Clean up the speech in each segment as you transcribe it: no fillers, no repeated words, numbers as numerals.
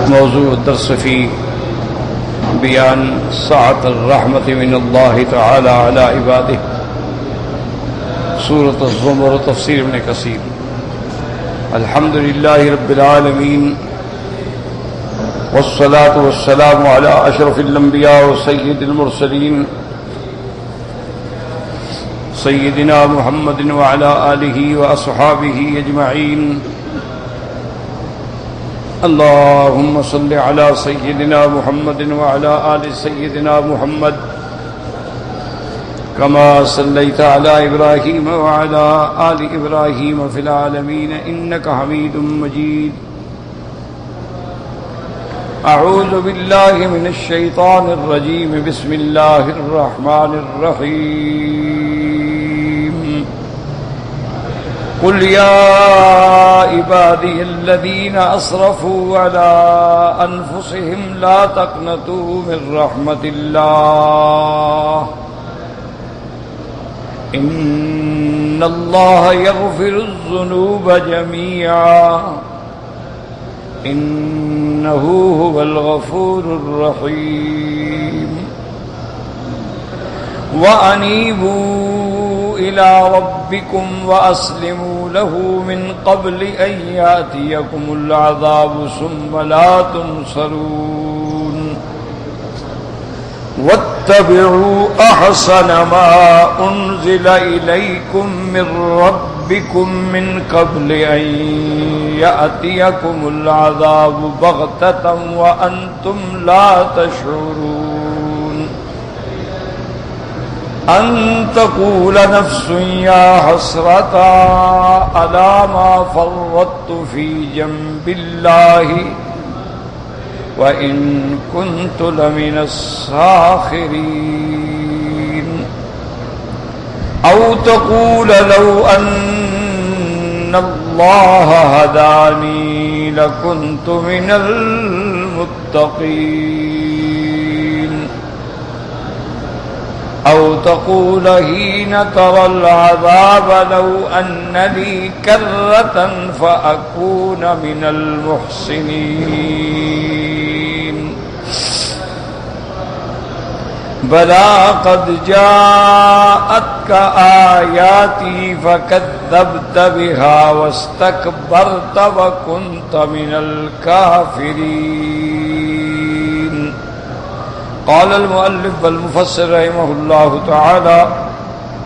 موضوع الدرس في بيان سعة الرحمة من الله تعالى على عباده، سورة الزمر، تفسير ابن كثير. الحمد لله رب العالمين، والصلاة والسلام على أشرف الأنبياء وسيد المرسلين سيدنا محمد وعلى آله وأصحابه أجمعين. اللهم صل على سيدنا محمد وعلى آل سيدنا محمد كما صليت على إبراهيم وعلى آل إبراهيم في العالمين إنك حميد مجيد. أعوذ بالله من الشيطان الرجيم. بسم الله الرحمن الرحيم. قل يا عبادي الذين أسرفوا على أنفسهم لا تقنطوا من رحمة الله إن الله يغفر الذنوب جميعا إنه هو الغفور الرحيم. وأنيبوا إلى ربكم وأسلموا له من قبل أن يأتيكم العذاب ثم لا تنصرون. واتبعوا أحسن ما أنزل إليكم من ربكم من قبل أن يأتيكم العذاب بغتة وأنتم لا تشعرون. أن تقول نفس يا حسرة على ما فرطت في جنب الله وإن كنت لمن الساخرين. أو تقول لو أن الله هداني لكنت من المتقين. أو تقول حين ترى العذاب لو أن لي كرة فأكون من المحسنين. بلى قد جاءتك آياتي فكذبت بها واستكبرت وكنت من الكافرين. قال المؤلف والمفسر رحمه الله تعالى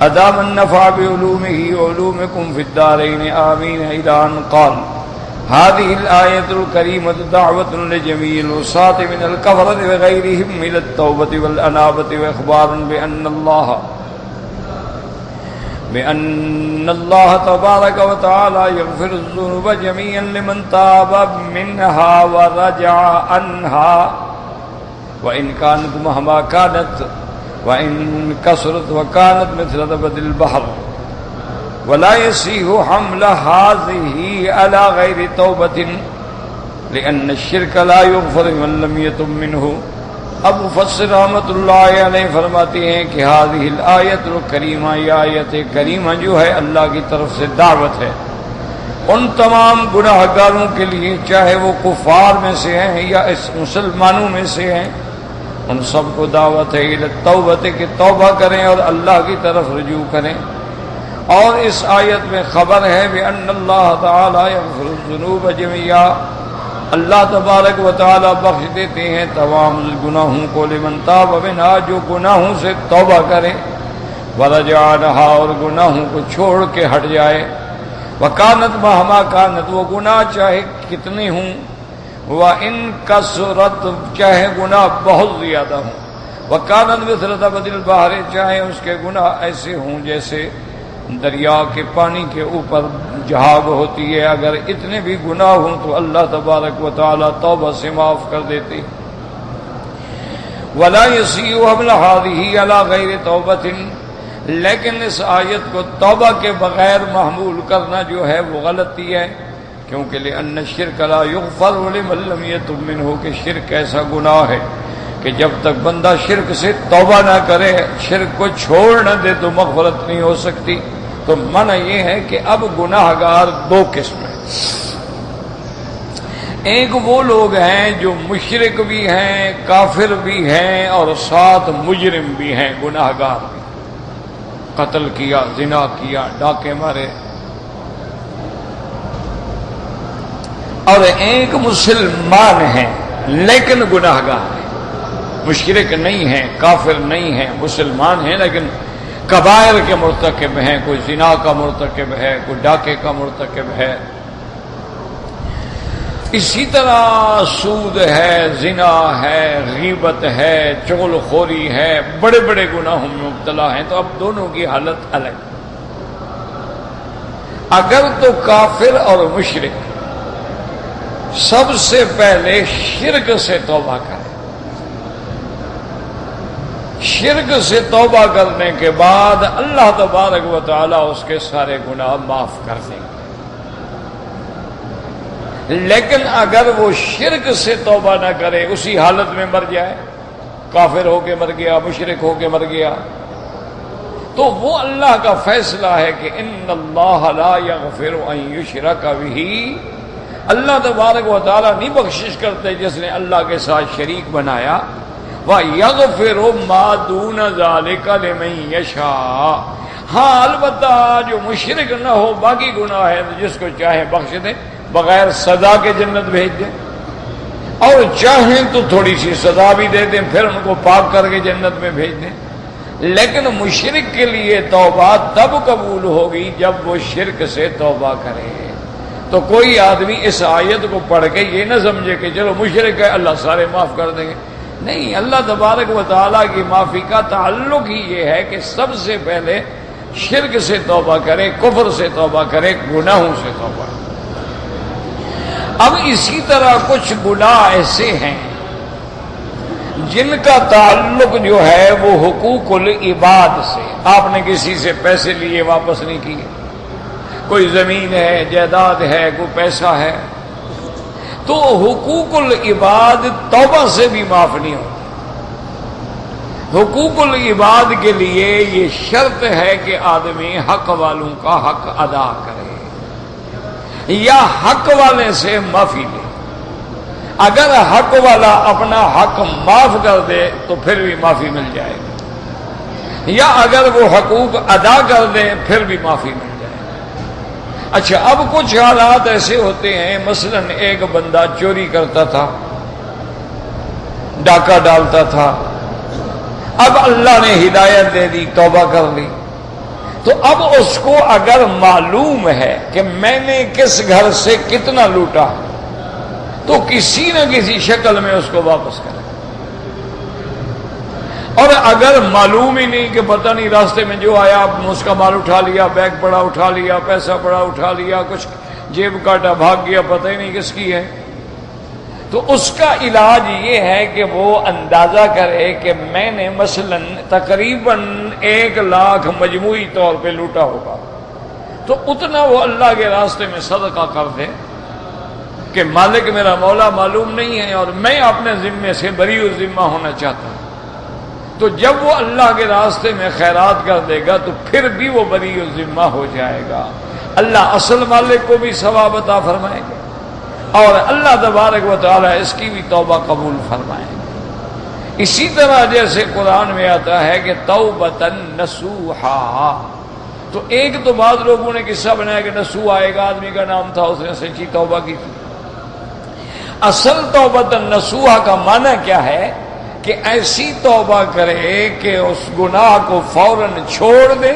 أدام النفع بعلومه وعلومكم في الدارين آمين، إلى أن قال هذه الآية الكريمة دعوة لجميع العصاة من الكفرة وغيرهم إلى التوبة والأنابة، وإخبار بأن الله تبارك وتعالى يغفر الذنوب جميعا لمن تاب منها ورجع عنها وإن كانت مهما كانت وإن كسرت وكانت مثل زبد البحر. ولا يصح حمل هذه على غير توبة لأن الشرك لا يغفر من لم يتب منه. اب مفسر رحمۃ اللہ علیہ فرماتے ہیں کہ هذه الآیت الکریمہ، یہ آیت کریمہ جو ہے اللہ کی طرف سے دعوت ہے ان تمام گناہ گاروں کے لیے، چاہے وہ کفار میں سے ہیں یا اس مسلمانوں میں سے ہیں، ان سب کو دعوت ہے الی التوبہ کہ توبہ کریں اور اللہ کی طرف رجوع کریں. اور اس آیت میں خبر ہے بأن اللہ تعالی یغفر الذنوب جميعا، اللہ تبارک و تعالی بخش دیتے ہیں تمام گناہوں کو، لمن تاب منها، جو گناہوں سے توبہ کرے، ورجع عنها، اور گناہوں کو چھوڑ کے ہٹ جائے، وکانت مہما کانت، وہ گناہ چاہے کتنے ہوں، وَإِن كَسُرَتْ، چاہے گناہ بہت زیادہ ہوں، وَكَانَتْ مِثْلَ زَبَدِ الْبَحْرِ، چاہے اس کے گناہ ایسے ہوں جیسے دریا کے پانی کے اوپر جھاگ ہوتی ہے، اگر اتنے بھی گناہ ہوں تو اللہ تبارک و تعالی توبہ سے معاف کر دیتے. وَلَا يَصِحُّ حَمْلُ هَٰذِهِ عَلَىٰ غَيْرِ تَوْبَةٍ، لیکن اس آیت کو توبہ کے بغیر محمول کرنا جو ہے وہ غلطی ہے، کیونکہ لأن الشرک لا یغفر لمن لم یتب منہ، کہ شرک ایسا گناہ ہے کہ جب تک بندہ شرک سے توبہ نہ کرے، شرک کو چھوڑ نہ دے تو مغفرت نہیں ہو سکتی. تو منع یہ ہے کہ اب گناہ گار دو قسم ہیں. ایک وہ لوگ ہیں جو مشرک بھی ہیں، کافر بھی ہیں، اور ساتھ مجرم بھی ہیں، گناہ گار بھی، قتل کیا، زنا کیا، ڈاکے مارے. اور ایک مسلمان ہیں لیکن گناہ گار ہیں، مشرک نہیں ہیں، کافر نہیں ہیں، مسلمان ہیں لیکن کبائر کے مرتکب ہیں، کوئی زنا کا مرتکب ہے، کوئی ڈاکے کا مرتکب ہے. اسی طرح سود ہے، زنا ہے، غیبت ہے، چغل خوری ہے، بڑے بڑے گناہوں میں مبتلا ہیں. تو اب دونوں کی حالت الگ. اگر تو کافر اور مشرک سب سے پہلے شرک سے توبہ کرے، شرک سے توبہ کرنے کے بعد اللہ تبارک و تعالی اس کے سارے گناہ معاف کر دیں گے. لیکن اگر وہ شرک سے توبہ نہ کرے، اسی حالت میں مر جائے، کافر ہو کے مر گیا، مشرک ہو کے مر گیا، تو وہ اللہ کا فیصلہ ہے کہ ان اللہ لا یغفر ان یشرک بہ. اللہ تبارک و تعالیٰ نہیں بخشش کرتے جس نے اللہ کے ساتھ شریک بنایا. وَيَغْفِرُ مَا دُونَ ذَلِكَ لِمَن يَشَاءُ. ہاں البتہ جو مشرک نہ ہو، باقی گناہ ہے تو جس کو چاہے بخش دے، بغیر سزا کے جنت بھیج دیں، اور چاہیں تو تھوڑی سی سزا بھی دے دیں، پھر ان کو پاک کر کے جنت میں بھیج دیں. لیکن مشرک کے لیے توبہ تب قبول ہوگی جب وہ شرک سے توبہ کرے. تو کوئی آدمی اس آیت کو پڑھ کے یہ نہ سمجھے کہ چلو مشرک ہے اللہ سارے معاف کر دیں گے. نہیں، اللہ تبارک و تعالیٰ کی معافی کا تعلق ہی یہ ہے کہ سب سے پہلے شرک سے توبہ کرے، کفر سے توبہ کرے، گناہوں سے توبہ کرے. اب اسی طرح کچھ گناہ ایسے ہیں جن کا تعلق جو ہے وہ حقوق العباد سے. آپ نے کسی سے پیسے لیے واپس نہیں کیے، کوئی زمین ہے، جائیداد ہے، کوئی پیسہ ہے، تو حقوق العباد توبہ سے بھی معاف نہیں ہوتا. حقوق العباد کے لیے یہ شرط ہے کہ آدمی حق والوں کا حق ادا کرے یا حق والے سے معافی لے. اگر حق والا اپنا حق معاف کر دے تو پھر بھی معافی مل جائے گی، یا اگر وہ حقوق ادا کر دے پھر بھی معافی مل جائے گی. اچھا، اب کچھ حالات ایسے ہوتے ہیں، مثلا ایک بندہ چوری کرتا تھا، ڈاکہ ڈالتا تھا، اب اللہ نے ہدایت دے دی، توبہ کر لی، تو اب اس کو اگر معلوم ہے کہ میں نے کس گھر سے کتنا لوٹا تو کسی نہ کسی شکل میں اس کو واپس کرے. اور اگر معلوم ہی نہیں کہ پتہ نہیں راستے میں جو آیا اس کا مال اٹھا لیا، بیگ پڑا اٹھا لیا، پیسہ پڑا اٹھا لیا، کچھ جیب کاٹا بھاگ گیا، پتہ ہی نہیں کس کی ہے، تو اس کا علاج یہ ہے کہ وہ اندازہ کرے کہ میں نے مثلا تقریباً 1 لاکھ مجموعی طور پہ لوٹا ہوگا، تو اتنا وہ اللہ کے راستے میں صدقہ کر دے کہ مالک میرا مولا معلوم نہیں ہے اور میں اپنے ذمے سے بری الذمہ ہونا چاہتا ہوں. تو جب وہ اللہ کے راستے میں خیرات کر دے گا تو پھر بھی وہ بری الذمہ ہو جائے گا. اللہ اصل مالک کو بھی ثواب عطا فرمائے گا اور اللہ تبارک و تعالی اس کی بھی توبہ قبول فرمائے گا. اسی طرح جیسے قرآن میں آتا ہے کہ توبۃ نصوحا، تو ایک تو بعض لوگوں نے قصہ بنایا کہ نصوح ایک آدمی کا نام تھا، اس نے سچی توبہ کی تھی. اصل توبۃ نصوحا کا معنی کیا ہے کہ ایسی توبہ کرے کہ اس گناہ کو فوراً چھوڑ دے،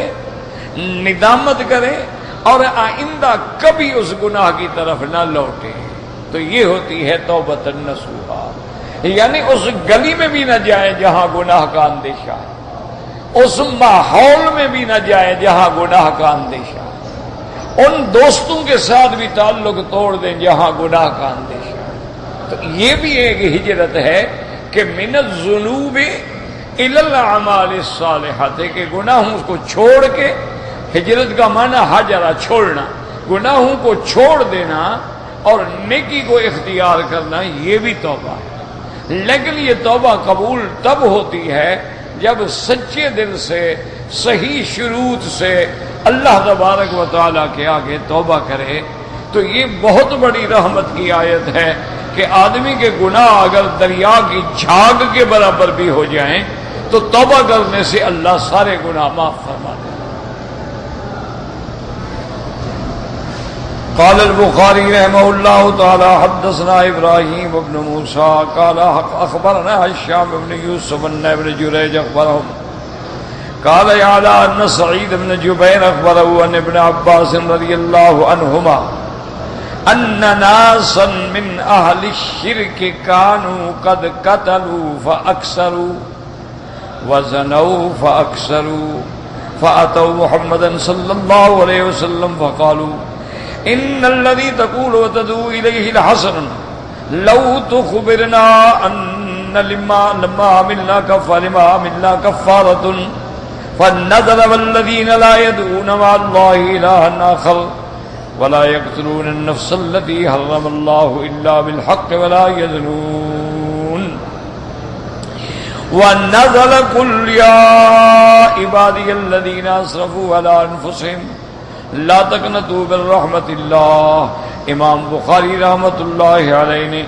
ندامت کرے اور آئندہ کبھی اس گناہ کی طرف نہ لوٹے. تو یہ ہوتی ہے توبۃ نصوحا، یعنی اس گلی میں بھی نہ جائے جہاں گناہ کا اندیشہ ہے، اس ماحول میں بھی نہ جائے جہاں گناہ کا اندیشہ ہے، ان دوستوں کے ساتھ بھی تعلق توڑ دیں جہاں گناہ کا اندیشہ ہے. تو یہ بھی ایک ہجرت ہے کہ من الذنوب الی الاعمال الصالحۃ، کہ گناہوں کو چھوڑ کے، ہجرت کا معنی ہجرا چھوڑنا، گناہوں کو چھوڑ دینا اور نیکی کو اختیار کرنا، یہ بھی توبہ ہے. لیکن یہ توبہ قبول تب ہوتی ہے جب سچے دل سے، صحیح شروط سے اللہ تبارک و تعالیٰ کے آگے توبہ کرے. تو یہ بہت بڑی رحمت کی آیت ہے کہ آدمی کے گناہ اگر دریا کی جھاگ کے برابر بھی ہو جائیں تو توبہ کرنے سے اللہ سارے گناہ معاف فرما دے. قال البخاری رحمہ اللہ تعالی حدثنا ابراہیم بن موسیٰ قال اخبرنا هشام بن یوسف بن جریج اخبرهم قال يعلى ان سعید بن جبیر اخبره عن ابن عباس رضی اللہ عنہما ان ناسا من اہل الشرک كانوا قد قتلوا فاکثروا وزنوا فاکثروا فاتوا محمدا صلی اللہ علیہ وسلم فقالوا ان الذي تقول وتدعو اليه الحسن لو تخبرنا ان لما عملنا كفارة فالنذر والذين لا يدعون مع الله إلها آخر ولا يقتلون النفس التي حرم الله إلا بالحق ولا يزنون ونزل قل يا عبادي الذين أسرفوا على أنفسهم لا تقنطوا من رحمت اللہ. امام بخاری رحمت اللہ علیہ نے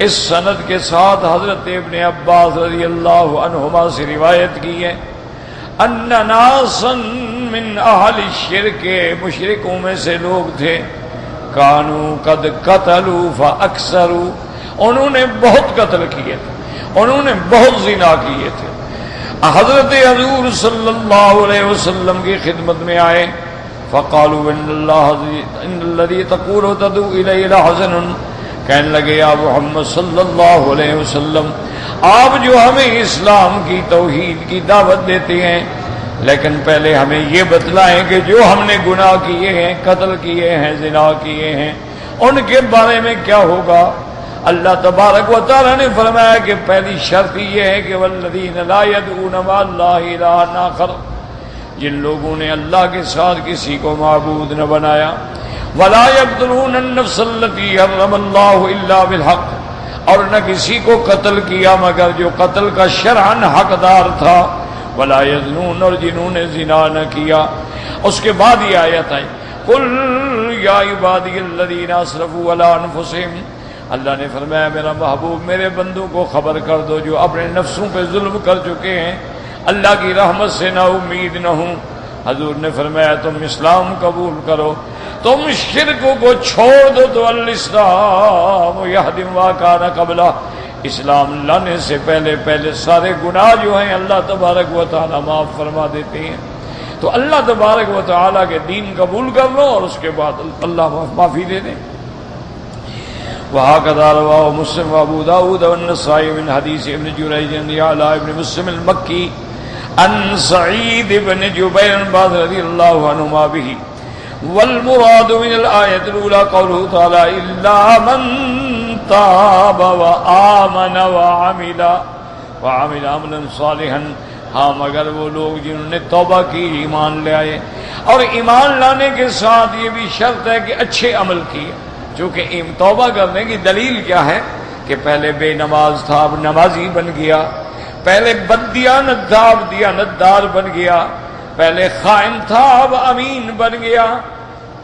اس سند کے ساتھ حضرت ابن عباس رضی اللہ عنہما سے روایت کی ہے ان ناسا من اہل الشرک، مشرکوں میں سے لوگ تھے، کانوا قد قتلوا فاکثروا، انہوں نے بہت قتل کیے تھے، انہوں نے بہت زنا کیے تھے. حضرت حضور صلی اللہ علیہ وسلم کی خدمت میں آئے فقالوا ان الذي تقول تدعو اليه لحسن، کہنے لگے یا محمد صلی اللہ علیہ وسلم آپ جو ہمیں اسلام کی توحید کی دعوت دیتے ہیں، لیکن پہلے ہمیں یہ بتلائیں کہ جو ہم نے گناہ کیے ہیں، قتل کیے ہیں، زنا کیے ہیں، ان کے بارے میں کیا ہوگا. اللہ تبارک و تعالی نے فرمایا کہ پہلی شرط یہ ہے کہ والذین لا يدعون مع اللہ الہا آخر، جن لوگوں نے اللہ کے ساتھ کسی کو معبود نہ بنایا، ولا يقتلون النفس التي حرم اللہ الا بالحق، اور نہ کسی کو قتل کیا مگر جو قتل کا شرعاً حقدار تھا، ولا يزنون، اور جنہوں نے زنا نہ کیا. اس کے بعد یہ آیت آئی قل یا عبادی الذین اسرفوا علی انفسہم، اللہ نے فرمایا میرا محبوب میرے بندوں کو خبر کر دو جو اپنے نفسوں پہ ظلم کر چکے ہیں، اللہ کی رحمت سے نا امید نہ ہوں. حضور نے فرمایا تم اسلام قبول کرو، تم شرک کو چھوڑ دو تو الاسلام یہدم ما کان قبلہ، اسلام لانے سے پہلے سارے گناہ جو ہیں اللہ تبارک و تعالی معاف فرما دیتے ہیں. تو اللہ تبارک و تعالی کے دین قبول کر لو اور اس کے بعد اللہ معافی دے دیں. وهكذا رواه مسلم وابو داود والنسائي من حديث ابن جريج عن ابن مسلم المكي عن سعيد بن جبير رضي الله عنهما به. والمراد من الآية الأولى قوله تعالى إلا من تاب وآمن وعمل عملا صالحا، ہاں مگر وہ لوگ جنہوں نے توبہ کی، ایمان لے آئے، اور ایمان لانے کے ساتھ یہ بھی شرط ہے کہ اچھے عمل کیے. چونکہ توبہ کرنے کی دلیل کیا ہے کہ پہلے بے نماز تھا اب نمازی بن گیا، پہلے بددیانت تھا اب دیانتدار بن گیا، پہلے خائن تھا اب امین بن گیا،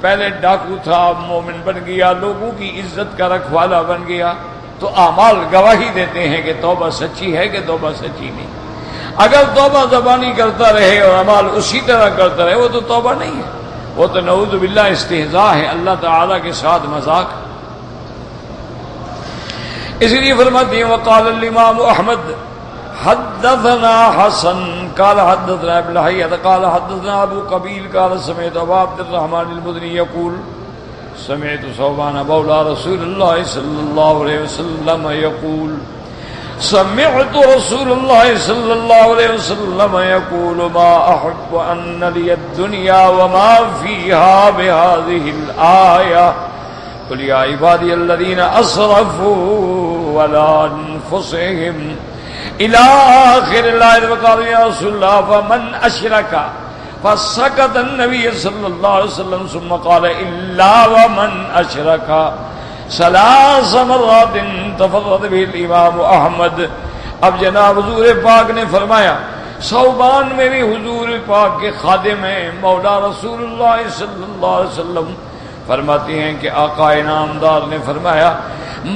پہلے ڈاکو تھا اب مومن بن گیا، لوگوں کی عزت کا رکھوالا بن گیا. تو اعمال گواہی دیتے ہیں کہ توبہ سچی ہے کہ توبہ سچی نہیں. اگر توبہ زبانی کرتا رہے اور اعمال اسی طرح کرتا رہے وہ تو توبہ نہیں ہے، وہ تو نعوذ باللہ استہزاء ہے، اللہ تعالیٰ کے ساتھ مذاق. اس لیے فرماتے ہیں وقال الامام احمد حدثنا حسن قال حدثنا ابن حیۃ قال حدثنا ابو قبیل قال سمعت ابا عبد الرحمن المدنی یقول سمعت ثوبان مولى رسول اللہ صلی اللہ علیہ وسلم یقول سمعت رسول اللہ صلی اللہ علیہ وسلم یقول ما احب ان لی الدنیا وما فیہا بهذه الآیہ قل یا عبادی الذین اسرفوا علی انفسهم الى آخر الآیت. وقالوا یا رسول اللہ فمن اشرک، فسکت النبی صلی اللہ علیہ وسلم ثم قال الا ومن اشرک ثلاث مرات تفرد به الامام احمد. اب جناب حضور پاک نے فرمایا ثوبان میری حضور پاک کے خادم ہیں، مولا رسول اللہ صلی اللہ علیہ وسلم فرماتی ہیں کہ آقا انعامدار نے فرمایا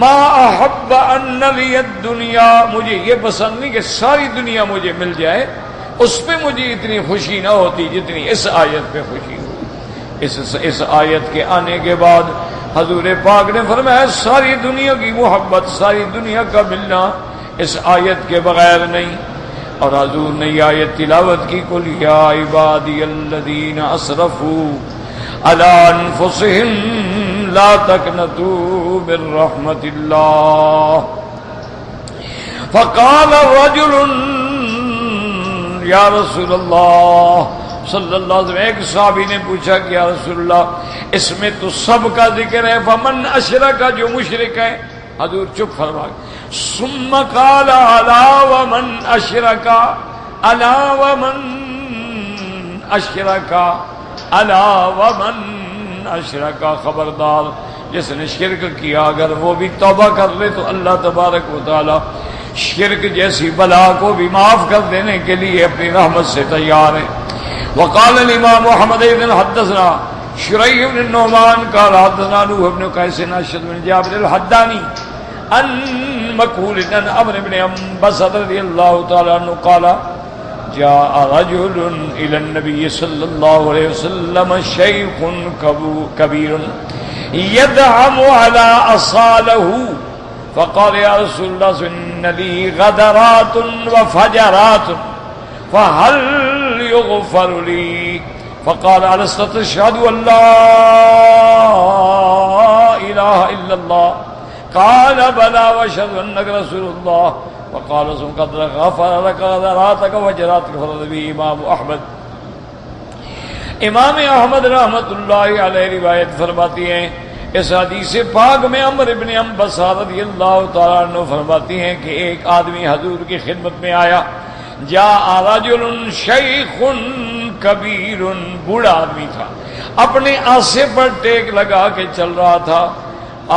ما احب ان لی الدنیا، مجھے یہ پسند نہیں کہ ساری دنیا مجھے مل جائے، اس پہ مجھے اتنی خوشی نہ ہوتی جتنی اس آیت پہ خوشی ہوئی۔ اس آیت کے آنے کے بعد حضور پاک نے فرمایا ساری دنیا کی محبت، ساری دنیا کا ملنا اس آیت کے بغیر نہیں۔ اور حضور نے یہ آیت تلاوت کی، قل یا عبادی الذین اسرفوا علی انفسہم لا تقنطوا من رحمت اللہ۔ فقال رجل یا رسول اللہ صلی اللہ علیہ وسلم، ایک صحابی نے پوچھا کہ یا رسول اللہ اس میں تو سب کا ذکر ہے، فمن اشرک، جو مشرک ہے۔ حضور چپ فرما گئے۔ ثم قال الا ومن اشرک، الا ومن اشرک، الا ومن اشرک، خبردار جس نے شرک کیا اگر وہ بھی توبہ کر لے تو اللہ تبارک و تعالی شرک جیسی بلا کو بھی معاف کر دینے کے لیے اپنی رحمت سے تیار ہے۔ وقال الامام محمد بن حدثنا شریح بن النعمان قال حدثنا نوح بن قیس اشد بن جابر الحدانی ان مکحول بن عمرو بن انبسط رضی اللہ تعالی عنہ قال جاء رجل الى النبي صلی اللہ علیہ وسلم شیخ کبیر يدعم على اصاله فقال يا رسول الله إن لي غدرات وفجرات فهل يغفر لي؟ فقال ألست تشهد أن لا إله إلا الله؟ قال بلى وأشهد أنك رسول الله. فقال ثم قد غفر لك غدراتك وفجراتك. فرد به إمام أحمد. امام احمد رحمۃ اللہ علیہ روایت فرماتی ہیں اس حدیث پاک میں عمرو بن انبس رضی اللہ تعالیٰ عنہ فرماتی ہیں کہ ایک آدمی حضور کی خدمت میں آیا، جاء رجل شیخ کبیر، بوڑھا آدمی تھا، اپنے آسے پر ٹیک لگا کے چل رہا تھا،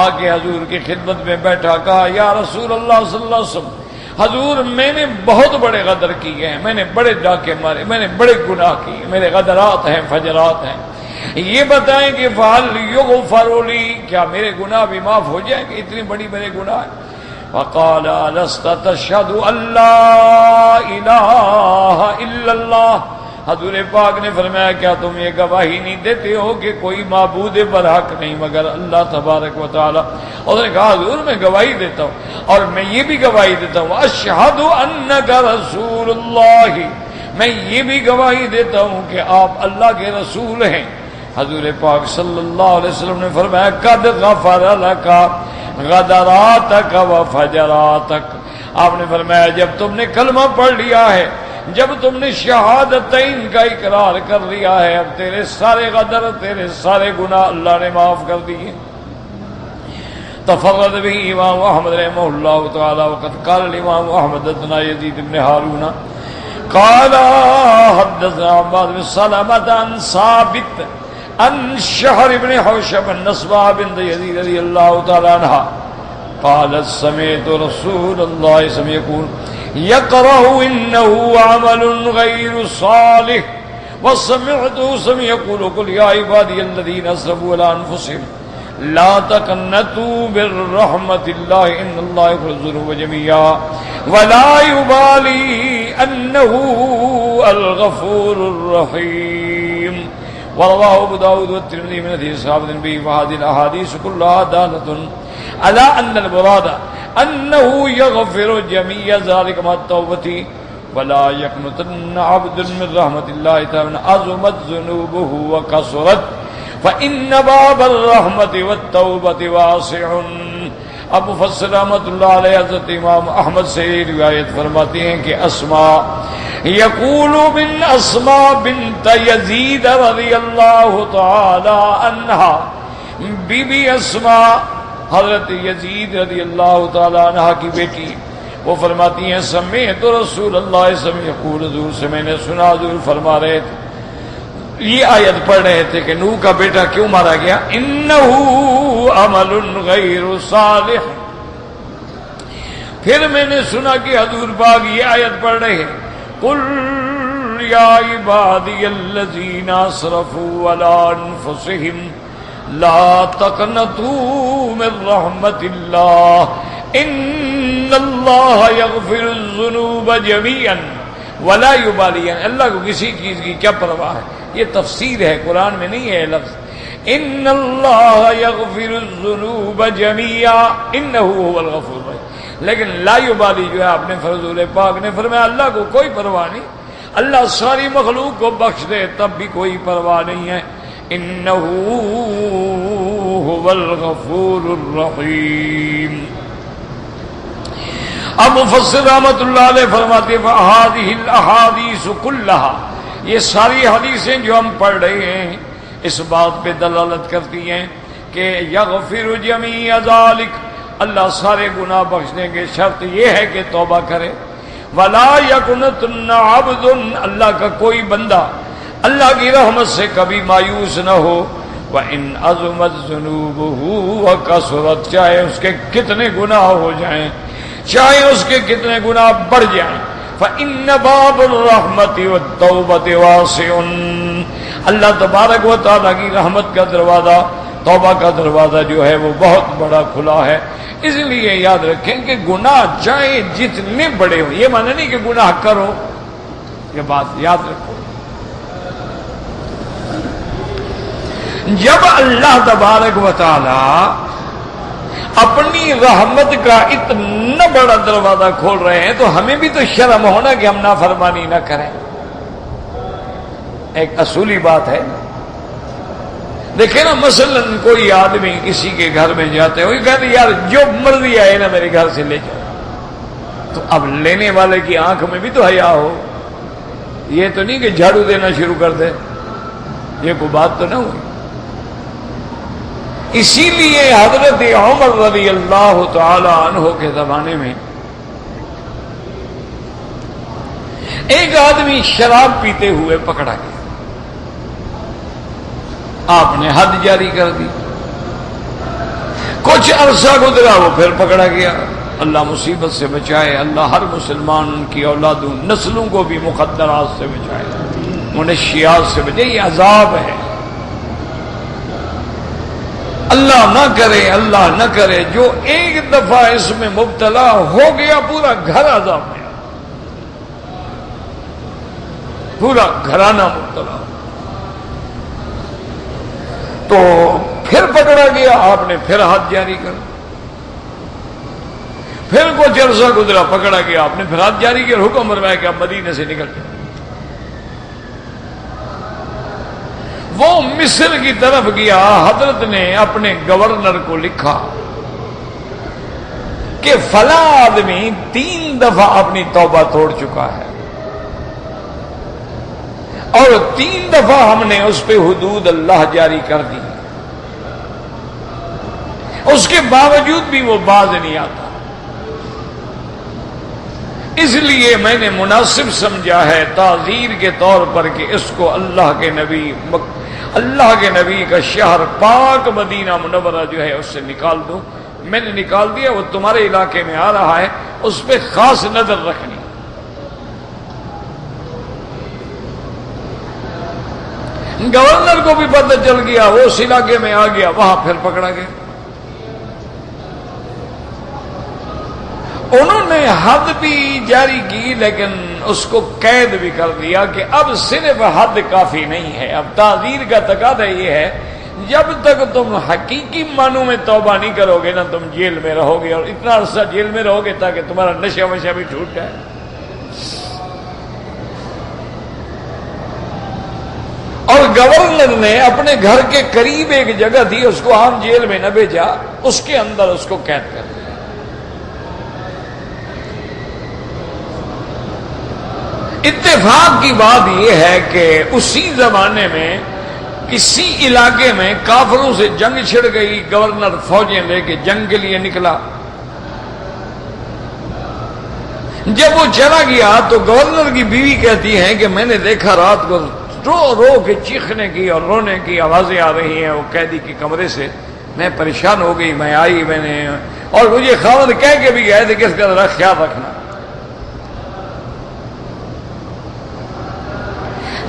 آ کے حضور کی خدمت میں بیٹھا، کہا یا رسول اللہ صلی اللہ علیہ وسلم، حضور میں نے بہت بڑے غدر کیے ہیں، میں نے بڑے ڈاکے مارے، میں نے بڑے گناہ کیے، میرے غدرات ہیں، فجرات ہیں، یہ بتائیں کہ فہل یغفر لی، کیا میرے گناہ بھی معاف ہو جائیں گے؟ اتنی بڑی میرے گناہ ہیں۔ فقال لست تشهد ان لا الہ الا اللہ، حضور پاک نے فرمایا کیا تم یہ گواہی نہیں دیتے ہو کہ کوئی معبود برحق نہیں مگر اللہ تبارک و تعالی؟ اور نے کہا حضور میں گواہی دیتا ہوں، اور میں یہ بھی گواہی دیتا ہوں اشہد انک رسول اللہ، میں یہ بھی گواہی دیتا ہوں کہ آپ اللہ کے رسول ہیں۔ حضور پاک صلی اللہ علیہ وسلم نے فرمایا قد غفر لک غدراتک وفجراتک، آپ نے فرمایا جب تم نے کلمہ پڑھ لیا ہے، جب تم نے شہادتین کا اقرار کر لیا ہے، اب تیرے سارے غدر، تیرے سارے گناہ اللہ نے معاف کر دیے۔ تفرد به امام احمد رحمہ اللہ تعالی وقد قال الامام احمد حدثنا یزید بن ہارون قال حدثنا عباد بن سلمة عن ثابت عن شهر بن حوشب النصباء بن يزيد رضي الله تعالى عنها قال سمعت رسول الله صلى الله عليه وسلم يقول يقرأ إنه عمل غير صالح وسمعته يقول قل يا عبادي الذين أسرفوا على أنفسهم لا تقنطوا من رحمة الله إن الله يغفر الذنوب جميعا ولا يبالي أنه الغفور الرحيم. ورواه أبو داود والترمذي من حديث ثابت به، وهذه الأحاديث كلها دالة على أن المراد أنه يغفر جميع ذلك مع التوبة ولا يقنطن عبد من رحمة الله تعالى عظمت ذنوبه وكثرت فإن باب الرحمة والتوبة واسع. اب مفسر رحمۃ اللہ علیہ حضرت امام احمد سے روایت فرماتے ہیں کہ اسماء یقول بن اسماء بنت یزید رضی اللہ تعالی عنہا، بی بی اسماء حضرت یزید رضی اللہ تعالی عنہ کی بیٹی، وہ فرماتی ہیں سمعت رسول اللہ صلی اللہ علیہ وسلم یقول، حضور سے میں نے سنا حضور فرما رہے تھے، یہ آیت پڑھ رہے تھے کہ نوح کا بیٹا کیوں مارا گیا، انہو عمل غیر صالح. پھر میں نے سنا کہ حضور پاک یہ آیت پڑھ رہے ہیں قل یا عبادی الذین اسرفوا علی انفسہم لا تقنطوا من رحمت اللہ ان اللہ یغفر الذنوب جميعا ولا یبالی. اللہ کو کسی چیز کی کیا پرواہ ہے؟ یہ تفسیر ہے، قرآن میں نہیں ہے لفظ. ان اللہ یغفر الذنوب جميعا انہ هو الغفور الرحیم. لیکن لا یبالی جو ہے آپ نے رسول پاک نے فرمایا اللہ کو کوئی پرواہ نہیں. اللہ ساری مخلوق کو بخش دے تب بھی کوئی پرواہ نہیں ہے. انہ هو الغفور الرحیم. اب مفسر رحمۃ اللہ علیہ فرماتے ہیں فَهَذِهِ الْأَحَادِيثُ كُلَّهَا، یہ ساری حدیثیں جو ہم پڑھ رہے ہیں اس بات پہ دلالت کرتی ہیں کہ یغفر جمیع ذلک، اللہ سارے گناہ بخشنے کے شرط یہ ہے کہ توبہ کرے. وَلَا يَقْنَطْ عَبْدٌ، اللہ کا کوئی بندہ اللہ کی رحمت سے کبھی مایوس نہ ہو. وَإِنْ عَظُمَتْ ذُنُوبُهُ وَكَثُرَتْ، چاہے اس کے کتنے گناہ ہو جائیں، چاہے اس کے کتنے گناہ بڑھ جائیں. فَإِنَّ بَابَ الرَّحْمَةِ وَالتَّوْبَةِ وَاسِعٌ، اللہ تبارک و تعالیٰ کی رحمت کا دروازہ، توبہ کا دروازہ جو ہے وہ بہت بڑا کھلا ہے. اس لیے یاد رکھیں کہ گناہ چاہے جتنے بڑے ہوں، یہ معنی نہیں کہ گناہ کرو، یہ بات یاد رکھو. جب اللہ تبارک و تعالی اپنی رحمت کا اتنا بڑا دروازہ کھول رہے ہیں تو ہمیں بھی تو شرم ہونا کہ ہم نافرمانی نہ کریں. ایک اصولی بات ہے. دیکھیں نا مثلا کوئی آدمی کسی کے گھر میں جاتے ہو، یہ کہتے یار جو مرضی آئے نا میرے گھر سے لے جاؤ، تو اب لینے والے کی آنکھ میں بھی تو حیا ہو. یہ تو نہیں کہ جھاڑو دینا شروع کر دے، یہ کوئی بات تو نہ ہوئی. اسی لیے حضرت عمر رضی اللہ تعالی عنہ کے زمانے میں ایک آدمی شراب پیتے ہوئے پکڑا گیا. آپ نے حد جاری کر دی. کچھ عرصہ گزرا وہ پھر پکڑا گیا. اللہ مصیبت سے بچائے، اللہ ہر مسلمان کی اولادوں نسلوں کو بھی مخدرات سے بچائے، منشیات سے بچائے. یہ عذاب ہے. اللہ نہ کرے، اللہ نہ کرے جو ایک دفعہ اس میں مبتلا ہو گیا پورا گھر عذاب میں، پورا گھرانہ مبتلا. تو پھر پکڑا گیا، آپ نے پھر حد جاری کر. پھر کچھ عرصہ گزرا، پکڑا گیا، آپ نے پھر حد جاری کیا، حکم فرمایا کہ آپ مدینے سے نکل جائیں. وہ مصر کی طرف گیا. حضرت نے اپنے گورنر کو لکھا کہ فلاں آدمی 3 دفعہ اپنی توبہ توڑ چکا ہے اور 3 دفعہ ہم نے اس پہ حدود اللہ جاری کر دی، اس کے باوجود بھی وہ باز نہیں آتا. اس لیے میں نے مناسب سمجھا ہے تعزیر کے طور پر کہ اس کو اللہ کے نبی کا شہر پاک مدینہ منورہ جو ہے اس سے نکال دو. میں نے نکال دیا، وہ تمہارے علاقے میں آ رہا ہے، اس پہ خاص نظر رکھنی. گورنر کو بھی پتہ چل گیا، وہ اس علاقے میں آ گیا، وہاں پھر پکڑا گیا. انہوں نے حد بھی جاری کی لیکن اس کو قید بھی کر دیا کہ اب صرف حد کافی نہیں ہے. اب تعزیر کا تقاضا یہ ہے جب تک تم حقیقی معنوں میں توبہ نہیں کرو گے نا تم جیل میں رہو گے، اور اتنا عرصہ جیل میں رہو گے تاکہ تمہارا نشہ وشہ بھی چھوٹ جائے. اور گورنر نے اپنے گھر کے قریب ایک جگہ تھی، اس کو عام جیل میں نہ بھیجا، اس کے اندر اس کو قید کر دیا. اتفاق کی بات یہ ہے کہ اسی زمانے میں کسی علاقے میں کافروں سے جنگ چھڑ گئی، گورنر فوجیں لے کے جنگ کے لیے نکلا. جب وہ چلا گیا تو گورنر کی بیوی کہتی ہے کہ میں نے دیکھا رات کو رو رو کے چیخنے کی اور رونے کی آوازیں آ رہی ہیں وہ قیدی کے کمرے سے. میں پریشان ہو گئی، میں آئی، میں نے، اور مجھے خاوند کہہ کے بھی گئے تھے کہ اس کا ذرا خیال رکھنا.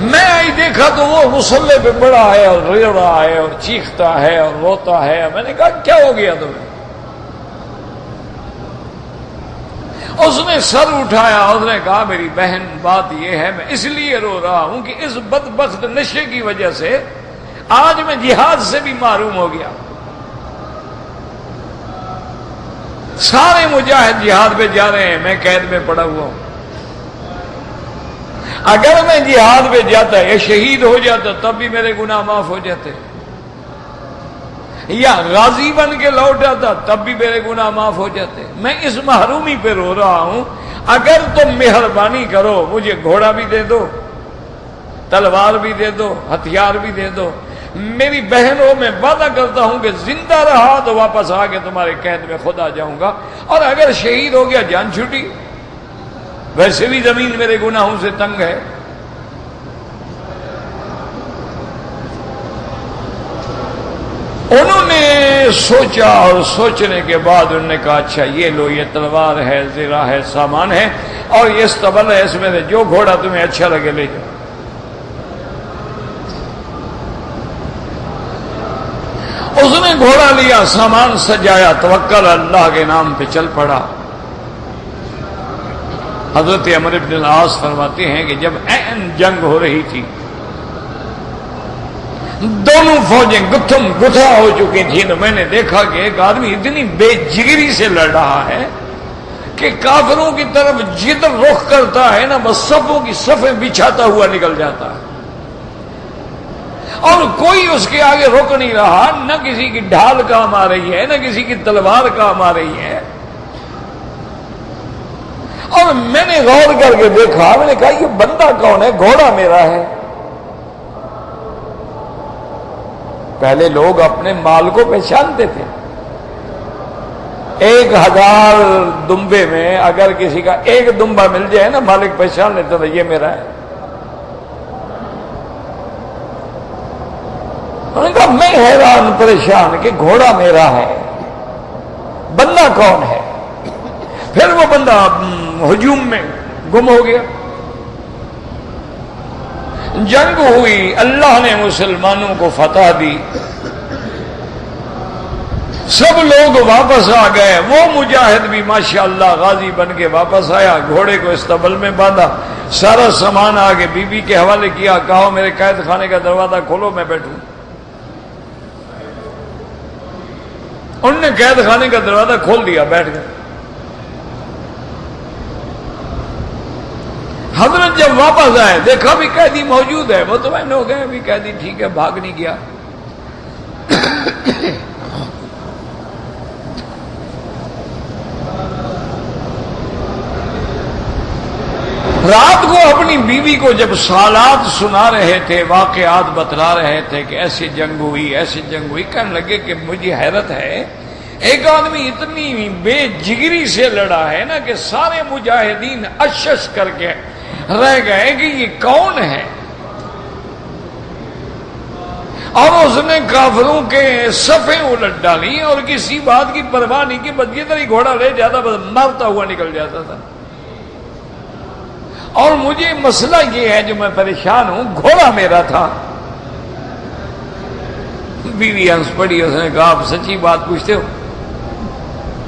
میں آئی دیکھا تو وہ مصلے پہ پڑا ہے اور رو رہا ہے اور چیختا ہے اور روتا ہے. میں نے کہا کیا ہو گیا تمہیں؟ اس نے سر اٹھایا، اس نے کہا میری بہن بات یہ ہے میں اس لیے رو رہا ہوں کہ اس بدبخت نشے کی وجہ سے آج میں جہاد سے بھی محروم ہو گیا. سارے مجاہد جہاد پہ جا رہے ہیں، میں قید میں پڑا ہوا ہوں. اگر میں جہاد پہ جاتا یا شہید ہو جاتا تب بھی میرے گناہ معاف ہو جاتے، یا غازی بن کے لوٹ آتا تب بھی میرے گناہ معاف ہو جاتے. میں اس محرومی پہ رو رہا ہوں. اگر تم مہربانی کرو مجھے گھوڑا بھی دے دو، تلوار بھی دے دو، ہتھیار بھی دے دو. میری بہنوں میں وعدہ کرتا ہوں کہ زندہ رہا تو واپس آ کے تمہارے قید میں خود آ جاؤں گا، اور اگر شہید ہو گیا جان چھوٹی. ویسے بھی زمین میرے گناہوں سے تنگ ہے. انہوں نے سوچا اور سوچنے کے بعد انہوں نے کہا اچھا یہ لو، یہ تلوار ہے، زرہ ہے، سامان ہے، اور یہ استبل ہے، اس میں سے جو گھوڑا تمہیں اچھا لگے لے جاؤ. اس نے گھوڑا لیا، سامان سجایا، توکل اللہ کے نام پہ چل پڑا. حضرت عمرو بن العاص فرماتے ہیں کہ جب عین جنگ ہو رہی تھی، دونوں فوجیں گتھم گتھا ہو چکی تھیں، تو میں نے دیکھا کہ ایک آدمی اتنی بے جگری سے لڑ رہا ہے کہ کافروں کی طرف جدھر رخ کرتا ہے نا بس صفوں کی صفیں بچھاتا ہوا نکل جاتا ہے، اور کوئی اس کے آگے رک نہیں رہا. نہ کسی کی ڈھال کام آ رہی ہے، نہ کسی کی تلوار کام آ رہی ہے. اور میں نے غور کر کے دیکھا، میں نے کہا یہ بندہ کون ہے؟ گھوڑا میرا ہے. پہلے لوگ اپنے مال کو پہچانتے تھے. 1000 دمبے میں اگر کسی کا ایک دمبا مل جائے نا مالک پہچان لیتا تھا یہ میرا ہے. انہوں نے کہا میں حیران پریشان کہ گھوڑا میرا ہے، بندہ کون ہے؟ پھر وہ بندہ ہجوم میں گم ہو گیا. جنگ ہوئی، اللہ نے مسلمانوں کو فتح دی، سب لوگ واپس آ گئے. وہ مجاہد بھی ماشاءاللہ غازی بن کے واپس آیا، گھوڑے کو استبل میں باندھا، سارا سامان آگے بی بی کے حوالے کیا، کہا میرے قید خانے کا دروازہ کھولو میں بیٹھوں. انہوں نے قید خانے کا دروازہ کھول دیا، بیٹھ گئے. حضرت جب واپس آئے دیکھا بھی قیدی موجود ہے، مطمئن ہو گئے بھی قیدی ٹھیک ہے، بھاگ نہیں گیا. رات کو اپنی بیوی کو جب سالات سنا رہے تھے، واقعات بتلا رہے تھے کہ ایسی جنگ ہوئی، ایسی جنگ ہوئی، کہنے لگے کہ مجھے حیرت ہے ایک آدمی اتنی بے جگری سے لڑا ہے نا کہ سارے مجاہدین اشش کر کے رہ گئے کہ یہ کون ہے. اور اس نے کافروں کے صفیں الٹ ڈالی اور کسی بات کی پرواہ نہیں کی، بس جدھر ہی گھوڑا لے جاتا بس مرتا ہوا نکل جاتا تھا. اور مجھے مسئلہ یہ ہے جو میں پریشان ہوں، گھوڑا میرا تھا. بیوی ہنس پڑی، اس نے کہا آپ سچی بات پوچھتے ہو؟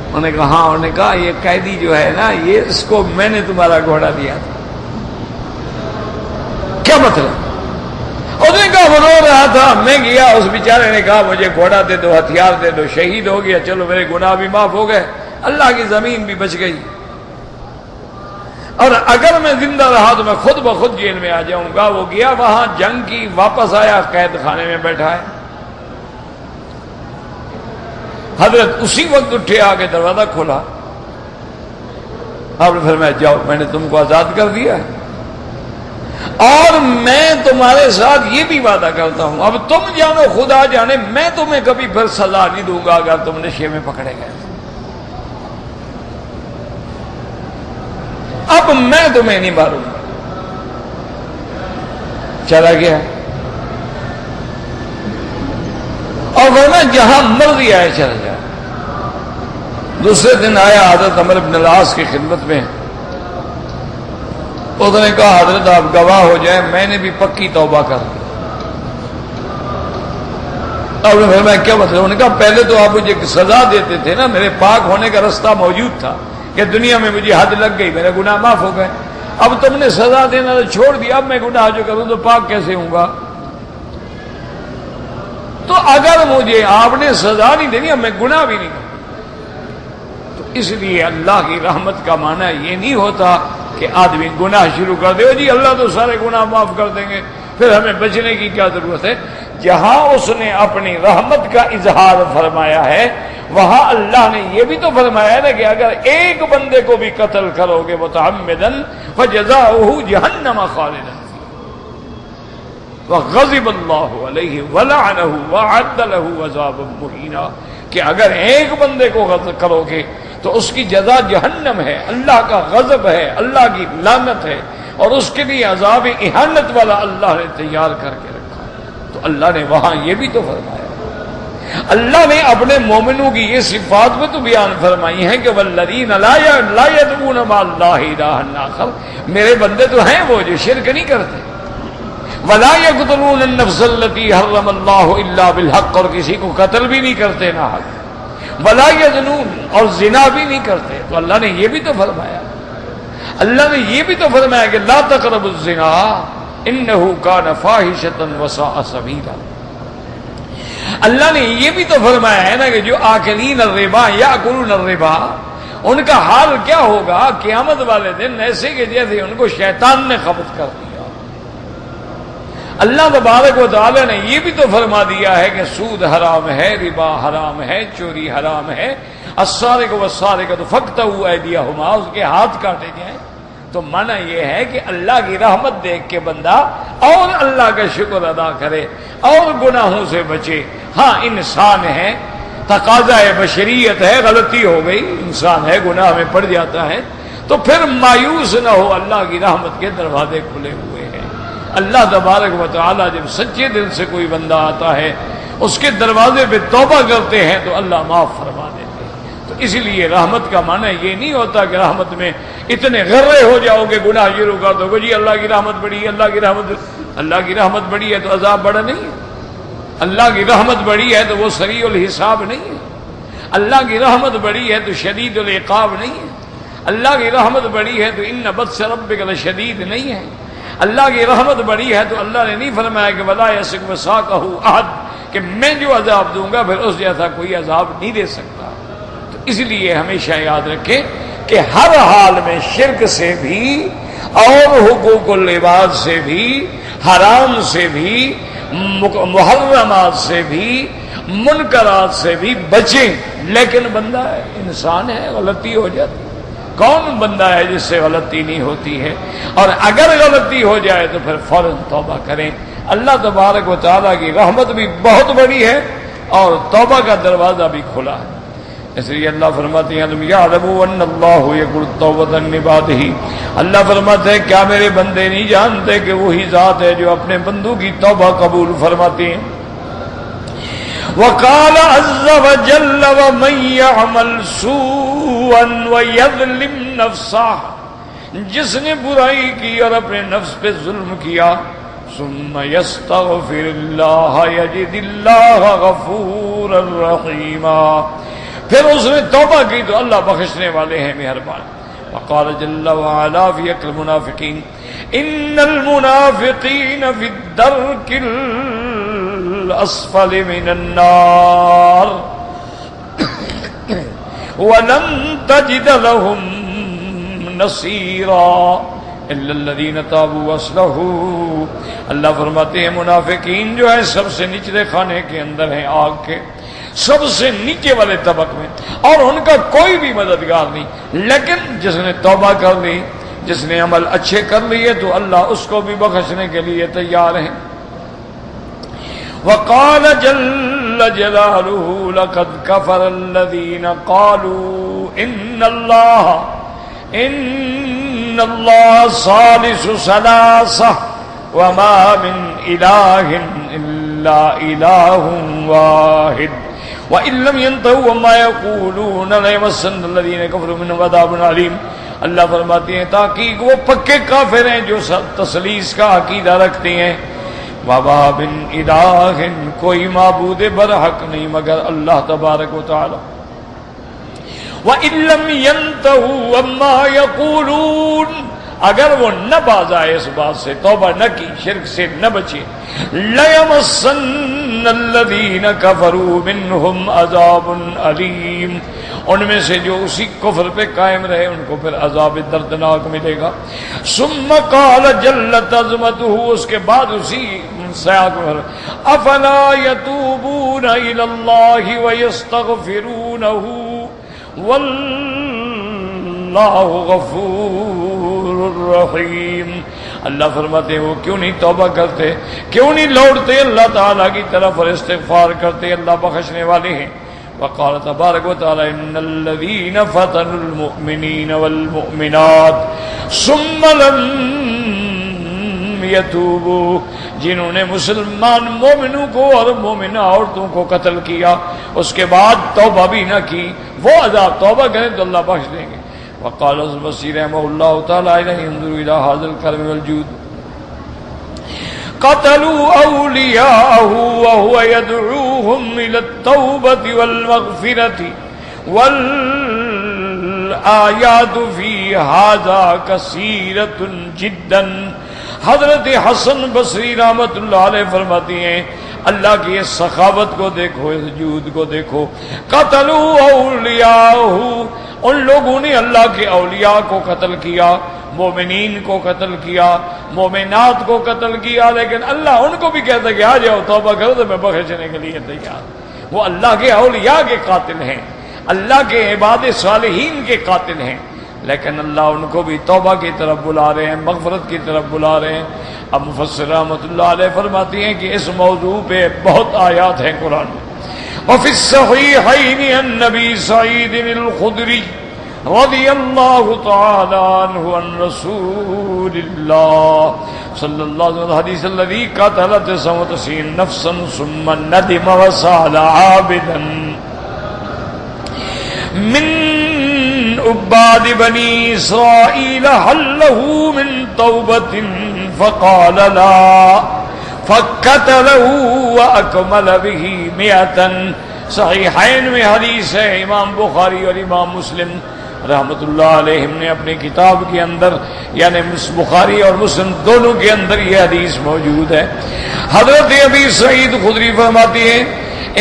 انہوں نے کہا ہاں. انہوں نے کہا یہ قیدی جو ہے نا یہ اس کو میں نے تمہارا گھوڑا دیا تھا. کیا مطلب؟ اس نے کہا وہ رو رہا تھا، میں گیا، اس بیچارے نے کہا مجھے گھوڑا دے دو، ہتھیار دے دو، شہید ہو گیا، چلو میرے گناہ بھی معاف ہو گئے، اللہ کی زمین بھی بچ گئی، اور اگر میں زندہ رہا تو میں خود بخود جیل میں آ جاؤں گا. وہ گیا وہاں جنگ کی، واپس آیا، قید خانے میں بیٹھا ہے. حضرت اسی وقت اٹھے، آگے دروازہ کھولا. آپ نے فرمایا جاؤ، میں نے تم کو آزاد کر دیا ہے، اور میں تمہارے ساتھ یہ بھی وعدہ کرتا ہوں اب تم جانو خدا جانے میں تمہیں کبھی پھر سزا نہیں دوں گا اگر تم نشے میں پکڑے گئے. اب میں تمہیں نہیں ماروں گا. چلا گیا اور ورنہ جہاں مرضی آئے چلا جائے. دوسرے دن آیا حضرت عمرو بن العاص کی خدمت میں، اس نے کہا حضرت آپ گواہ ہو جائیں میں نے بھی پکی توبہ کر لی۔ اب نے فرمایا کیا مطلب؟ انہوں نے کہا پہلے تو آپ مجھے سزا دیتے تھے نا، میرے پاک ہونے کا رستہ موجود تھا کہ دنیا میں مجھے حد لگ گئی، میرے گناہ معاف ہو گئے، اب تم نے سزا دینا تو چھوڑ دیا، اب میں گناہ جو کروں تو پاک کیسے ہوں گا؟ تو اگر مجھے آپ نے سزا نہیں دینی اب میں گناہ بھی نہیں کروں۔ تو اس لیے اللہ کی رحمت کا معنی یہ نہیں ہوتا کہ آدمی گناہ شروع کر دے، جی اللہ تو سارے گناہ معاف کر دیں گے پھر ہمیں بچنے کی کیا ضرورت ہے۔ جہاں اس نے اپنی رحمت کا اظہار فرمایا ہے وہاں اللہ نے یہ بھی تو فرمایا ہے نا کہ اگر ایک بندے کو بھی قتل کرو گے متعمداً فجزاؤہ جہنم خالدا وغضب اللہ علیہ ولعنہ وأعد له عذابا مہینا، کہ اگر ایک بندے کو قتل کرو گے تو اس کی جزا جہنم ہے، اللہ کا غضب ہے، اللہ کی لعنت ہے، اور اس کے لیے عذاب اہانت والا اللہ نے تیار کر کے رکھا۔ تو اللہ نے وہاں یہ بھی تو فرمایا، اللہ نے اپنے مومنوں کی یہ صفات میں تو بیان فرمائی ہیں کہ والذین لا يدعون مع اللہ الہا آخر، میرے بندے تو ہیں وہ جو شرک نہیں کرتے، ولا يقتلون النفس التي حرم اللہ الا بالحق، اور کسی کو قتل بھی نہیں کرتے نہ حق، ولا يزنون، اور زنا بھی نہیں کرتے۔ تو اللہ نے یہ بھی تو فرمایا، اللہ نے یہ بھی تو فرمایا کہ لا تقربوا الزنا انه كان فاحشة وساء سبیلا۔ اللہ نے یہ بھی تو فرمایا ہے نا کہ جو آکلین الربا یاکلون الربا، ان کا حال کیا ہوگا قیامت والے دن، ایسے کہ جیسے ان کو شیطان نے قبض کر دیا۔ اللہ تبارک و تعالی نے یہ بھی تو فرما دیا ہے کہ سود حرام ہے، ربا حرام ہے، چوری حرام ہے، السارق والسارقۃ فاقطعوا ایدیہما، اس کے ہاتھ کاٹے جائیں۔ تو معنی یہ ہے کہ اللہ کی رحمت دیکھ کے بندہ اور اللہ کا شکر ادا کرے اور گناہوں سے بچے۔ ہاں انسان ہے، تقاضا بشریت ہے، غلطی ہو گئی، انسان ہے، گناہ میں پڑ جاتا ہے، تو پھر مایوس نہ ہو، اللہ کی رحمت کے دروازے کھلے ہوئے ہیں۔ اللہ تبارک و تعالی جب سچے دل سے کوئی بندہ آتا ہے اس کے دروازے پہ توبہ کرتے ہیں تو اللہ معاف فرما دیتے ہیں۔ تو اسی لیے رحمت کا معنی یہ نہیں ہوتا کہ رحمت میں اتنے غرے ہو جاؤ گے، گناہ شروع کر دو گے، جی اللہ کی رحمت بڑی ہے، اللہ کی رحمت بڑی ہے تو عذاب بڑا نہیں ہے، اللہ کی رحمت بڑی ہے تو وہ سریع الحساب نہیں ہے، اللہ کی رحمت بڑی ہے تو شدید العقاب نہیں ہے، اللہ کی رحمت بڑی ہے تو ان بطش ربک لشدید نہیں ہے، اللہ کی رحمت بڑی ہے تو اللہ نے نہیں فرمایا کہ ولا یسق وثاقہ احد، کہ میں جو عذاب دوں گا پھر اس جیسا کوئی عذاب نہیں دے سکتا۔ تو اس لیے ہمیشہ یاد رکھیں کہ ہر حال میں شرک سے بھی اور حقوق العباد سے بھی، حرام سے بھی، محرمات سے بھی، منکرات سے بھی بچیں، لیکن بندہ ہے، انسان ہے، غلطی ہو جاتی۔ کون بندہ ہے جس سے غلطی نہیں ہوتی ہے؟ اور اگر غلطی ہو جائے تو پھر فوراً توبہ کریں۔ اللہ تبارک و تعالیٰ کی رحمت بھی بہت بڑی ہے اور توبہ کا دروازہ بھی کھلا ہے۔ اس لیے اللہ فرماتے ہیں تم یعلموا ان اللہ یقبل التوبۃ عن عبادہ، اللہ فرماتے ہیں کیا میرے بندے نہیں جانتے کہ وہی ذات ہے جو اپنے بندوں کی توبہ قبول فرماتے ہیں۔ وقال عز وجل ومن يعمل سوءا ويظلم نفسه، جس نے برائی کی اور اپنے نفس پہ ظلم کیا، ثم يستغفر الله يجد الله غفورا رحيما، پھر اس نے توبہ کی تو اللہ بخشنے والے ہیں، مہربان۔ وقال جل وعلا في حق المنافقين ان المنافقين في الدرك الاسفل من النار ولن تجد لهم نصيرا الا الذين تابوا واصلحوا، اللہ فرماتے ہیں منافقین جو ہے سب سے نچلے خانے کے اندر ہیں، آگ کے سب سے نیچے والے طبق میں، اور ان کا کوئی بھی مددگار نہیں، لیکن جس نے توبہ کر لی، جس نے عمل اچھے کر لیے تو اللہ اس کو بھی بخشنے کے لیے تیار ہیں۔ وقال جل جلالہ لقد كفر الذين قالوا ان اللہ ثالث ثلاثہ وما من الہ الا الہ واحد وَإِن لَّمْ يَنْتَهُوا وَمَا يَقُولُونَ لَيَمَسَّنَّ الَّذِينَ كَفَرُوا مِنْهُمْ عَذَابٌ أَلِيمٌ۔ اللہ فرماتے ہیں تحقیق وہ پکے کافر ہیں جو تثلیث کا عقیدہ رکھتے ہیں. وَمَا مِنْ إِلَٰهٍ کوئی معبود برحق نہیں مگر اللہ تبارک و تعالی. وَإِن لَّمْ يَنْتَهُوا عَمَّا يَقُولُونَ اگر وہ نہ باز آئے اس بات سے، توبہ نہ کی، شرک سے نہ بچے، لَيَمَسَّنَّ الَّذِينَ كَفَرُوا مِنْهُمْ عَذَابٌ أَلِيمٌ ان میں سے جو اسی کفر پہ قائم رہے ان کو پھر عذاب دردناک ملے گا. ثم قال جلت عظمته اس کے بعد اسی سیاق میں افلا يتوبون الى الله ويستغفرونه واللہ غفور الرحیم. اللہ فرماتے ہیں وہ کیوں نہیں توبہ کرتے، کیوں نہیں لوٹتے اللہ تعالیٰ کی طرف اور استغفار کرتے، اللہ بخشنے والے ہیں. وقال تبارک و تعالی ان الذین فتنوا المؤمنین والمؤمنات ثم لم یتوبوا جنہوں نے مسلمان مومنوں کو اور مومنہ عورتوں کو قتل کیا اس کے بعد توبہ بھی نہ کی، وہ عذاب توبہ کریں تو اللہ بخش دیں گے. وقال البصری رحمہ اللہ تعالی انظروا الى هذا الكرم والجود قتلوا اولیاءه وهو يدعوهم الى التوبة والمغفرة والآیات في هذا كثيرة جدا. حضرت حسن بصری رحمۃ اللہ علیہ فرماتی ہیں اللہ کی اس سخاوت کو دیکھو، اس جود کو دیکھو. قتلوا اولیاءه ان لوگوں نے اللہ کے اولیاء کو قتل کیا، مومنین کو قتل کیا، مومنات کو قتل کیا، لیکن اللہ ان کو بھی کہتا ہے کہ آ جاؤ توبہ کرو تو میں بخشنے کے لیے تیار. وہ اللہ کے اولیاء کے قاتل ہیں، اللہ کے عباد صالحین کے قاتل ہیں، لیکن اللہ ان کو بھی توبہ کی طرف بلا رہے ہیں، مغفرت کی طرف بلا رہے ہیں. اب مفسر رحمۃ اللہ علیہ فرماتی ہیں کہ اس موضوع پہ بہت آیات ہیں قرآن میں. وفي الصحيحين عن ابي سعيد الخدري رضي الله تعالى عنه عن رسول الله صلى الله عليه وسلم الحديث الذي قتل 99 نفسا ثم ندم وسال عابدا من عباد بني إسرائيل هل له من توبة فقال لا فقتله وأكمل به 100. صحیحین میں حدیث ہے، امام بخاری اور امام مسلم رحمۃ اللہ علیہم نے اپنی کتاب کے اندر یعنی بخاری اور مسلم دونوں کے اندر یہ حدیث موجود ہے. حضرت ابی سعید خدری فرماتی ہیں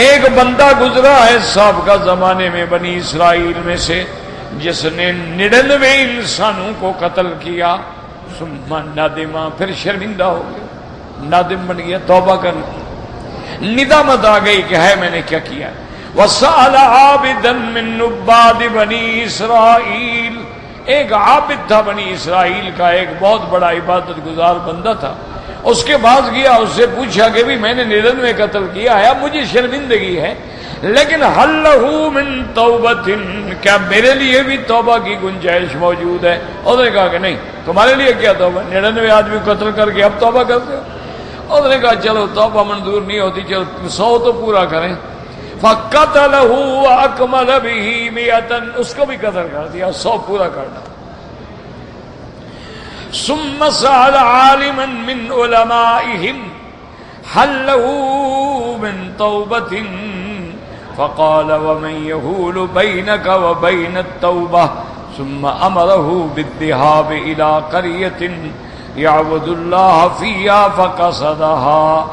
ایک بندہ گزرا ہے سابقہ زمانے میں بنی اسرائیل میں سے جس نے 99 انسانوں کو قتل کیا. ثم ندم پھر شرمندہ ہو گیا، نادم بن گیا، توبہ کر ندامت آ گئی کہ ہے میں نے کیا کیا. وَسَأَلَ عَابِدًا مِّن عُبَّادِ بَنِي إِسْرَائِيلَ ایک عابد تھا بنی اسرائیل کا، ایک بہت بڑا عبادت گزار بندہ تھا. اس کے پاس گیا، اس سے پوچھا کہ بھی میں نے 99 قتل کیا ہے، اب مجھے شرمندگی ہے، لیکن هَلْ لَهُ مِن تَوْبَةٍ کیا میرے لیے بھی توبہ کی گنجائش موجود ہے؟ اس نے کہا کہ نہیں. تمہارے لیے کیا توبہ؟ 99 آدمی قتل کر کے اب توبہ کرتے ہو؟ اس نے کہا چلو توبہ منظور نہیں ہوتی، چلو 100 تو پورا کریں. فَقَتَلَهُ وَأَكْمَلَ بِهِ 100 اس کو بھی قتل کر دیا، 100 پورا کرنا. ثُمَّ سَأَلَ عَالِمًا مِّنْ عُلَمَائِهِمْ هَلْ لَهُ مِن تَوْبَةٍ فَقَالَ وَمَن يَحُولُ بَيْنَكَ وَبَيْنَ التَّوْبَةِ ثُمَّ أَمَرَهُ بِالذِّهَابِ إِلَى قَرْيَةٍ يعبد الله فيها فقصدها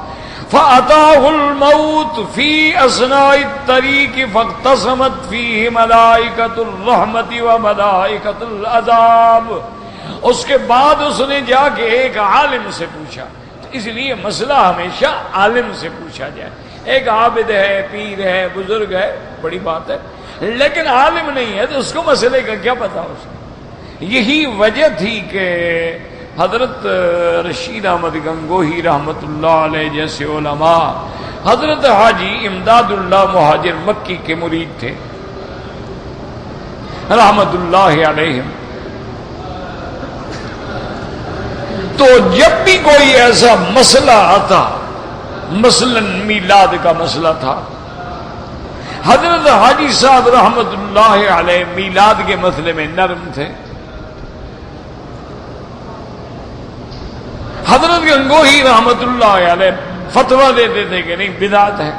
فأتاه الموت في أثناء الطريق فاقتسمت فيه ملائكة الرحمة وملائكة العذاب. اس کے بعد اس نے جا کے ایک عالم سے پوچھا. اس لیے مسئلہ ہمیشہ عالم سے پوچھا جائے. ایک عابد ہے، پیر ہے، بزرگ ہے، بڑی بات ہے، لیکن عالم نہیں ہے تو اس کو مسئلے کا کیا پتا اس کو. یہی وجہ تھی کہ حضرت رشید احمد گنگوہی رحمۃ اللہ علیہ جیسے علماء حضرت حاجی امداد اللہ مہاجر مکی کے مرید تھے رحمۃ اللہ علیہم. تو جب بھی کوئی ایسا مسئلہ آتا، مثلا میلاد کا مسئلہ تھا، حضرت حاجی صاحب رحمۃ اللہ علیہ میلاد کے مسئلے میں نرم تھے. گنگوہی رحمت اللہ علیہ فتویٰ دیتے تھے کہ نہیں بدعت ہے.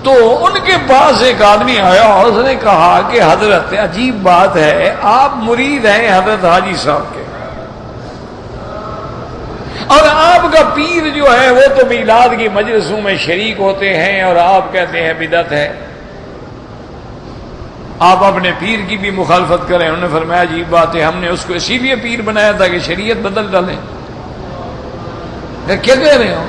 تو ان کے پاس ایک آدمی آیا اور اس نے کہا کہ حضرت عجیب بات ہے، آپ مرید ہیں حضرت حاجی صاحب کے، اور آپ کا پیر جو ہے وہ تو میلاد کی مجلسوں میں شریک ہوتے ہیں اور آپ کہتے ہیں بدعت ہے، آپ اپنے پیر کی بھی مخالفت کریں. انہوں نے فرمایا عجیب بات ہے، ہم نے اس کو اسی لیے پیر بنایا تھا کہ شریعت بدل ڈالیں. کیا کہہ رہے ہو؟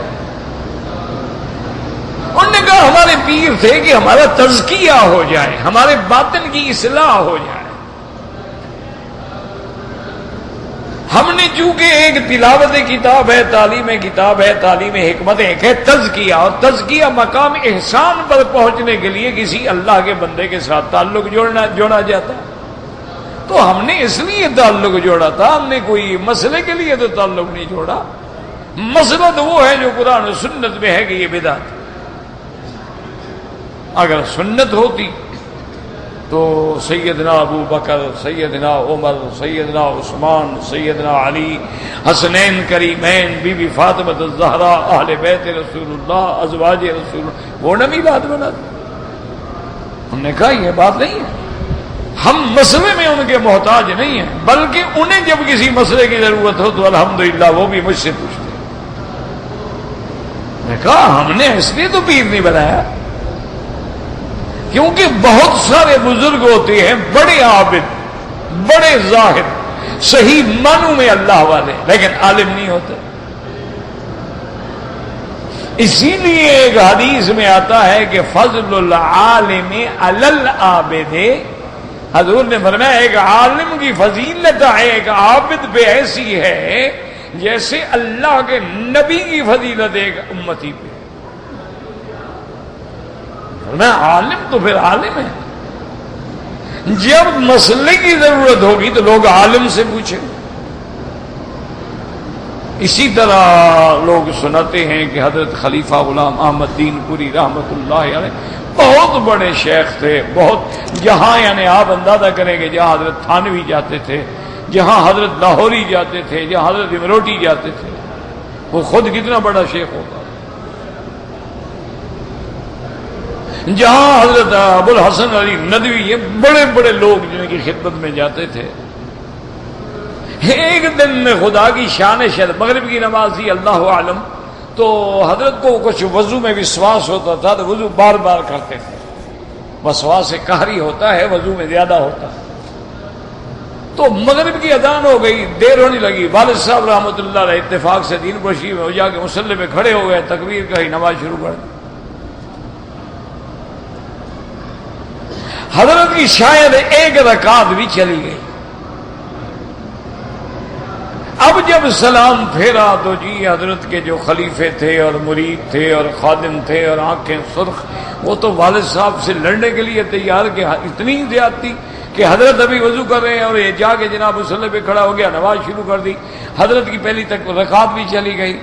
انہوں نے کہا ہمارے پیر تھے کہ ہمارا تزکیہ ہو جائے، ہمارے باطن کی اصلاح ہو جائے. ہم نے چونکہ ایک تلاوت کتاب ہے، تعلیم کتاب ہے، تعلیم حکمت ایک ہے تزکیہ، اور تزکیہ مقام احسان پر پہنچنے کے لیے کسی اللہ کے بندے کے ساتھ تعلق جوڑا جاتا ہے. تو ہم نے اس لیے تعلق جوڑا تھا، ہم نے کوئی مسئلے کے لیے تو تعلق نہیں جوڑا. مسئلہ تو وہ ہے جو قرآن و سنت میں ہے کہ یہ بدعت. اگر سنت ہوتی تو سیدنا ابو بکر، سیدنا عمر، سیدنا عثمان، سیدنا علی، حسنین کریمین، بی بی فاطمہ الزہرا، اہل بیت رسول اللہ، ازواج رسول اللہ، وہ نہ میلاد بنا دی. ہم نے کہا یہ بات نہیں ہے، ہم مسئلے میں ان کے محتاج نہیں ہیں، بلکہ انہیں جب کسی مسئلے کی ضرورت ہو تو الحمدللہ وہ بھی مجھ سے پوچھتے. میں نے کہا ہم نے اس لیے تو پیر نہیں بنایا کیونکہ بہت سارے بزرگ ہوتے ہیں بڑے عابد، بڑے زاہد، صحیح معنوں میں اللہ والے، لیکن عالم نہیں ہوتے. اسی لیے ایک حدیث میں آتا ہے کہ فضل العالم علی العابد، حضور نے فرمایا ایک عالم کی فضیلت ہے ایک عابد پہ ایسی ہے جیسے اللہ کے نبی کی فضیلت ایک امتی پہ. میں عالم تو پھر عالم ہے، جب مسئلے کی ضرورت ہوگی تو لوگ عالم سے پوچھیں. اسی طرح لوگ سناتے ہیں کہ حضرت خلیفہ غلام احمد دین پوری رحمت اللہ علیہ بہت بڑے شیخ تھے، بہت، جہاں یعنی آپ اندازہ کریں کہ جہاں حضرت تھانوی جاتے تھے، جہاں حضرت لاہوری جاتے تھے، جہاں حضرت امروٹی جاتے تھے، وہ خود کتنا بڑا شیخ ہوگا. جہاں حضرت ابو الحسن علی ندوی، یہ بڑے بڑے لوگ جن کی خدمت میں جاتے تھے. ایک دن میں خدا کی شان شد مغرب کی نماز تھی اللہ عالم، تو حضرت کو کچھ وضو میں وسواس ہوتا تھا تو وضو بار بار کرتے تھے. وسواس قہری ہوتا ہے، وضو میں زیادہ ہوتا ہے. تو مغرب کی اذان ہو گئی، دیر ہونے لگی. والد صاحب رحمۃ اللہ علیہ اتفاق سے دین پوشی میں ہو جا کے مصلی پہ کھڑے ہو گئے، تکبیر کہی، نماز شروع کر دی. حضرت کی شاید ایک رکعت بھی چلی گئی. اب جب سلام پھیرا تو جی حضرت کے جو خلیفے تھے اور مرید تھے اور خادم تھے اور آنکھیں سرخ، وہ تو والد صاحب سے لڑنے کے لیے تیار کہ اتنی زیادتی کہ حضرت ابھی وضو کر رہے ہیں اور یہ جا کے جناب مصلی پہ کھڑا ہو گیا، نماز شروع کر دی. حضرت کی پہلی تک رکعت بھی چلی گئی.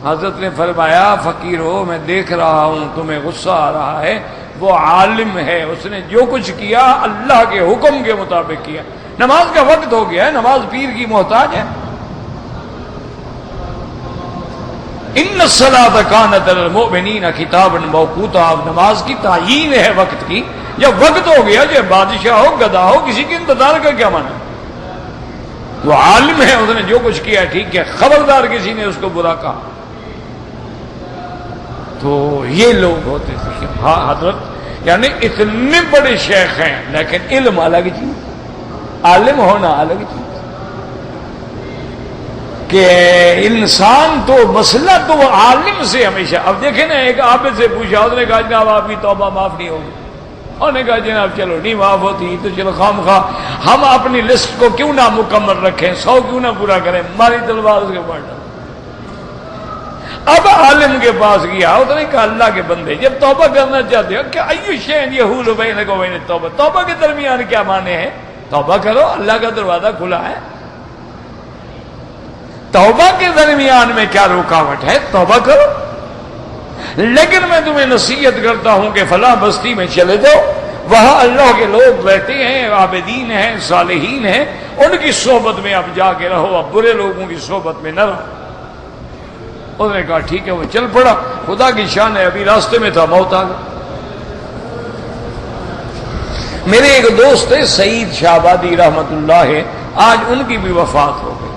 حضرت نے فرمایا فقیرو، میں دیکھ رہا ہوں تمہیں غصہ آ رہا ہے، وہ عالم ہے، اس نے جو کچھ کیا اللہ کے حکم کے مطابق کیا. نماز کا وقت ہو گیا ہے، نماز پیر کی محتاج ہے. ان الصلاۃ کانت علی المؤمنین کتابا موقوتا، نماز کی تعیین ہے وقت کی. جب وقت ہو گیا، جو بادشاہ ہو گدا ہو، کسی کے انتظار کا کیا معنی؟ وہ عالم ہے، اس نے جو کچھ کیا ٹھیک ہے، خبردار کسی نے اس کو برا کہا. تو یہ لوگ ہوتے تھے. ہاں حضرت یعنی اتنے بڑے شیخ ہیں لیکن علم الگ چیز، عالم ہونا الگ چیز. کہ انسان تو مسئلہ تو وہ عالم سے ہمیشہ. اب دیکھیں نا، ایک عابد سے پوچھا، اس نے کہا جناب آپ کی توبہ معاف نہیں ہوگی. اور نے کہا جناب چلو نہیں معاف ہوتی تو چلو خام خواہ ہم اپنی لسٹ کو کیوں نہ مکمل رکھیں، 100 کیوں نہ پورا کریں، ہماری تلوار اس کے اوپر ڈالیں. اب عالم کے پاس گیا، اس نے کہا اللہ کے بندے جب توبہ کرنا چاہتے ہو کیا ایو شین یحول بینک و بین توبہ، توبہ کے درمیان کیا معنی ہے؟ توبہ کرو، اللہ کا دروازہ کھلا ہے. توبہ کے درمیان میں کیا رکاوٹ ہے؟ توبہ کرو. لیکن میں تمہیں نصیحت کرتا ہوں کہ فلاں بستی میں چلے جاؤ، وہاں اللہ کے لوگ بیٹھے ہیں، عابدین ہیں، صالحین ہیں، ان کی صحبت میں اب جا کے رہو، اب برے لوگوں کی صحبت میں نہ رہو۔ انہوں نے کہا ٹھیک ہے، وہ چل پڑا۔ خدا کی شان ہے، ابھی راستے میں تھا، موت آ گئی۔ میرے ایک دوست ہے سعید شہبادی رحمت اللہ ہے، آج ان کی بھی وفات ہو گئی۔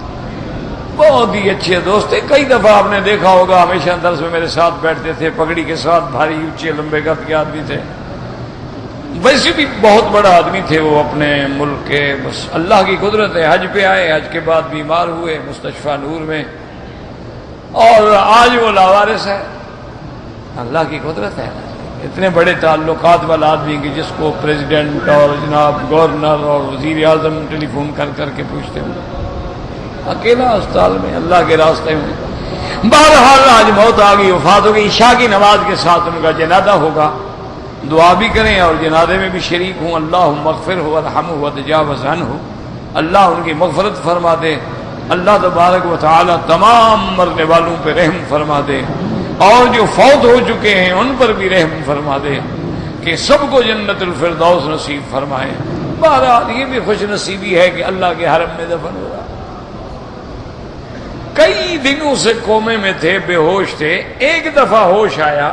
بہت ہی اچھے دوست تھے، کئی دفعہ آپ نے دیکھا ہوگا، ہمیشہ درس میں میرے ساتھ بیٹھتے تھے، پگڑی کے ساتھ، بھاری اونچے لمبے قد کے آدمی تھے۔ ویسے بھی بہت بڑا آدمی تھے وہ اپنے ملک کے، بس اللہ کی قدرت ہے، حج پہ آئے، حج کے بعد بیمار ہوئے مستشفیٰ نور میں، اور آج وہ لاوارث ہے۔ اللہ کی قدرت ہے، اتنے بڑے تعلقات والا آدمی کہ جس کو پریزیڈنٹ اور جناب گورنر اور وزیر اعظم ٹیلی فون کر کر کے پوچھتے ہیں، اکیلا اسپتال میں اللہ کے راستے میں۔ بہرحال آج موت آ گئی، وفات ہو گئی۔ عشاء کی نماز کے ساتھ ان کا جنازہ ہوگا، دعا بھی کریں اور جنازے میں بھی شریک ہوں۔ اللہم اغفرہ وارحمہ وتجاوز عنہ، اللہ ان کی مغفرت فرما دے، اللہ تبارک و تعالی تمام مرنے والوں پہ رحم فرما دے، اور جو فوت ہو چکے ہیں ان پر بھی رحم فرما دے، کہ سب کو جنت الفردوس نصیب فرمائے۔ بہرحال یہ بھی خوش نصیبی ہے کہ اللہ کے حرم میں دفن ہوا۔ کئی دنوں سے کومے میں تھے، بے ہوش تھے، ایک دفعہ ہوش آیا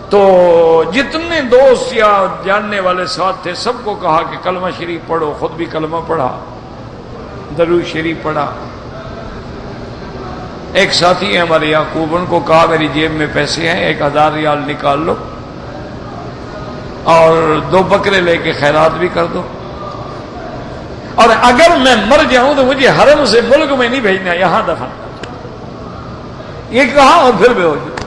تو جتنے دوست یا جاننے والے ساتھ تھے سب کو کہا کہ کلمہ شریف پڑھو، خود بھی کلمہ پڑھا، درود شریف پڑھا۔ ایک ساتھی ہے ہمارے یعقوب، ان کو کہا میری جیب میں پیسے ہیں، 1000 ریال نکال لو اور 2 بکرے لے کے خیرات بھی کر دو، اور اگر میں مر جاؤں تو مجھے حرم سے ملک میں نہیں بھیجنا، یہاں دفن۔ یہ کہا اور پھر بے ہوش۔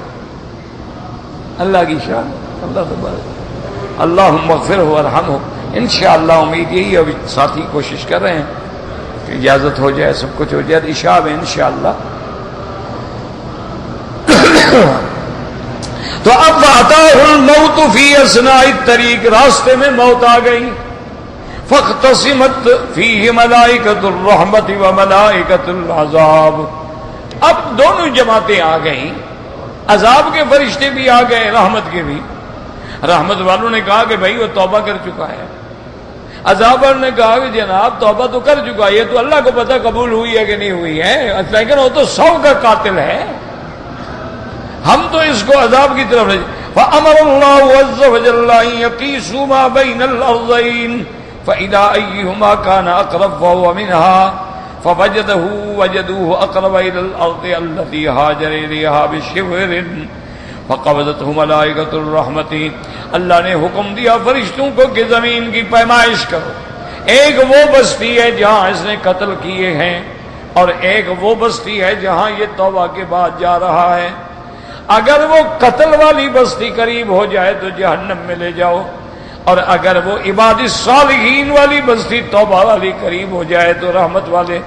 اللہ کی شان، اللہ تبارک، اللہم اغفرہ وارحمہ۔ انشاءاللہ امید یہی ہے، ابھی ساتھی کوشش کر رہے ہیں کہ اجازت ہو جائے، سب کچھ ہو جائے، عشاء میں انشاءاللہ۔ تو اب اتاہ الموت فی اثناء الطریق، راستے میں موت آ گئی۔ فاختصمت فیہ ملائکۃ الرحمت و ملائکۃ العذاب، اب دونوں جماعتیں آ گئیں، عذاب کے فرشتے بھی آ گئے، رحمت کے بھی۔ رحمت والوں نے کہا کہ بھائی وہ توبہ کر چکا ہے، عذاب والوں نے کہا کہ جناب توبہ تو کر چکا ہے، یہ تو اللہ کو پتہ قبول ہوئی ہے کہ نہیں ہوئی ہے، لیکن وہ تو 100 کا قاتل ہے، ہم تو اس کو عذاب کی طرف لے۔ فَأَمَرَ اللَّهُ عَزَّ وَجَلَّ أَن يَقِيسُوا مَا بَيْنَ الْأَرْضَيْنِ فَإِذَا أَيُّهُمَا كَانَ أَقْرَبَ فَهُوَ مِنْهَا وجدوه اقرب الى الارض التي هاجر اليها بشبر فقبضته ملائکۃ الرحمت، اللہ نے حکم دیا فرشتوں کو کہ زمین کی پیمائش کرو، ایک وہ بستی ہے جہاں اس نے قتل کیے ہیں، اور ایک وہ بستی ہے جہاں یہ توبہ کے بعد جا رہا ہے۔ اگر وہ قتل والی بستی قریب ہو جائے تو جہنم میں لے جاؤ، اور اگر وہ عباد الصالحین والی بستی توبہ والی قریب ہو جائے تو رحمت والے۔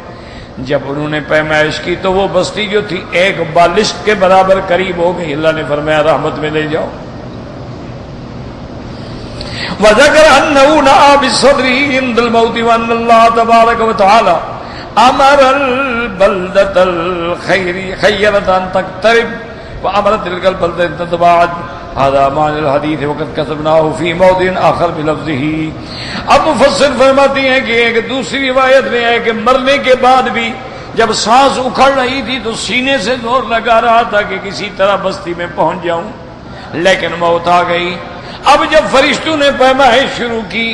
جب انہوں نے پیمائش کی تو وہ بستی جو تھی 1 بالشت کے برابر قریب ہو گئی، اللہ نے فرمایا رحمت میں لے جاؤ۔ وذكر انه نأى بصدره عند الموت وان الله تبارك وتعالى امر البلدة الخيرة ان تقترب وامر تلك البلدة ان تتباعد، هذا معنى الحديث وقد كتبناه في موضع آخر بلفظه۔ اب مفسر فرماتے ہیں کہ ایک دوسری روایت میں ہے کہ مرنے کے بعد بھی جب سانس اکھڑ رہی تھی تو سینے سے زور لگا رہا تھا کہ کسی طرح بستی میں پہنچ جاؤں، لیکن موت آ گئی۔ اب جب فرشتوں نے پیمائش شروع کی،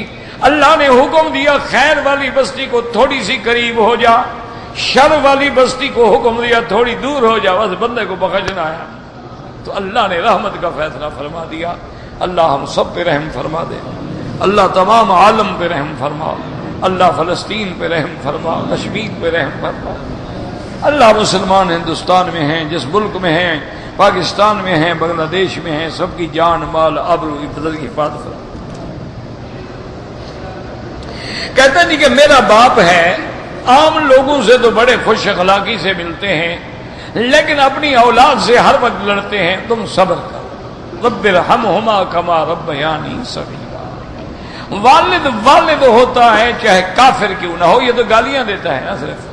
اللہ نے حکم دیا خیر والی بستی کو تھوڑی سی قریب ہو جا، شر والی بستی کو حکم دیا تھوڑی دور ہو جا، بس بندے کو بخشنا ہے۔ تو اللہ نے رحمت کا فیصلہ فرما دیا۔ اللہ ہم سب پہ رحم فرما دے، اللہ تمام عالم پہ رحم فرما، اللہ فلسطین پہ رحم فرما، کشمیر پہ رحم فرما، اللہ مسلمان ہندوستان میں ہیں، جس ملک میں ہیں، پاکستان میں ہیں، بنگلہ دیش میں ہیں، سب کی جان مال آبرو عزت کی حفاظت فرما۔ کہتے نہیں کہ میرا باپ ہے، عام لوگوں سے تو بڑے خوش اخلاقی سے ملتے ہیں، لیکن اپنی اولاد سے ہر وقت لڑتے ہیں، تم صبر کرو، رب ارحمہما کما ربیانی صغیرا۔ والد ہوتا ہے چاہے کافر کیوں نہ ہو، یہ تو گالیاں دیتا ہے نا صرف۔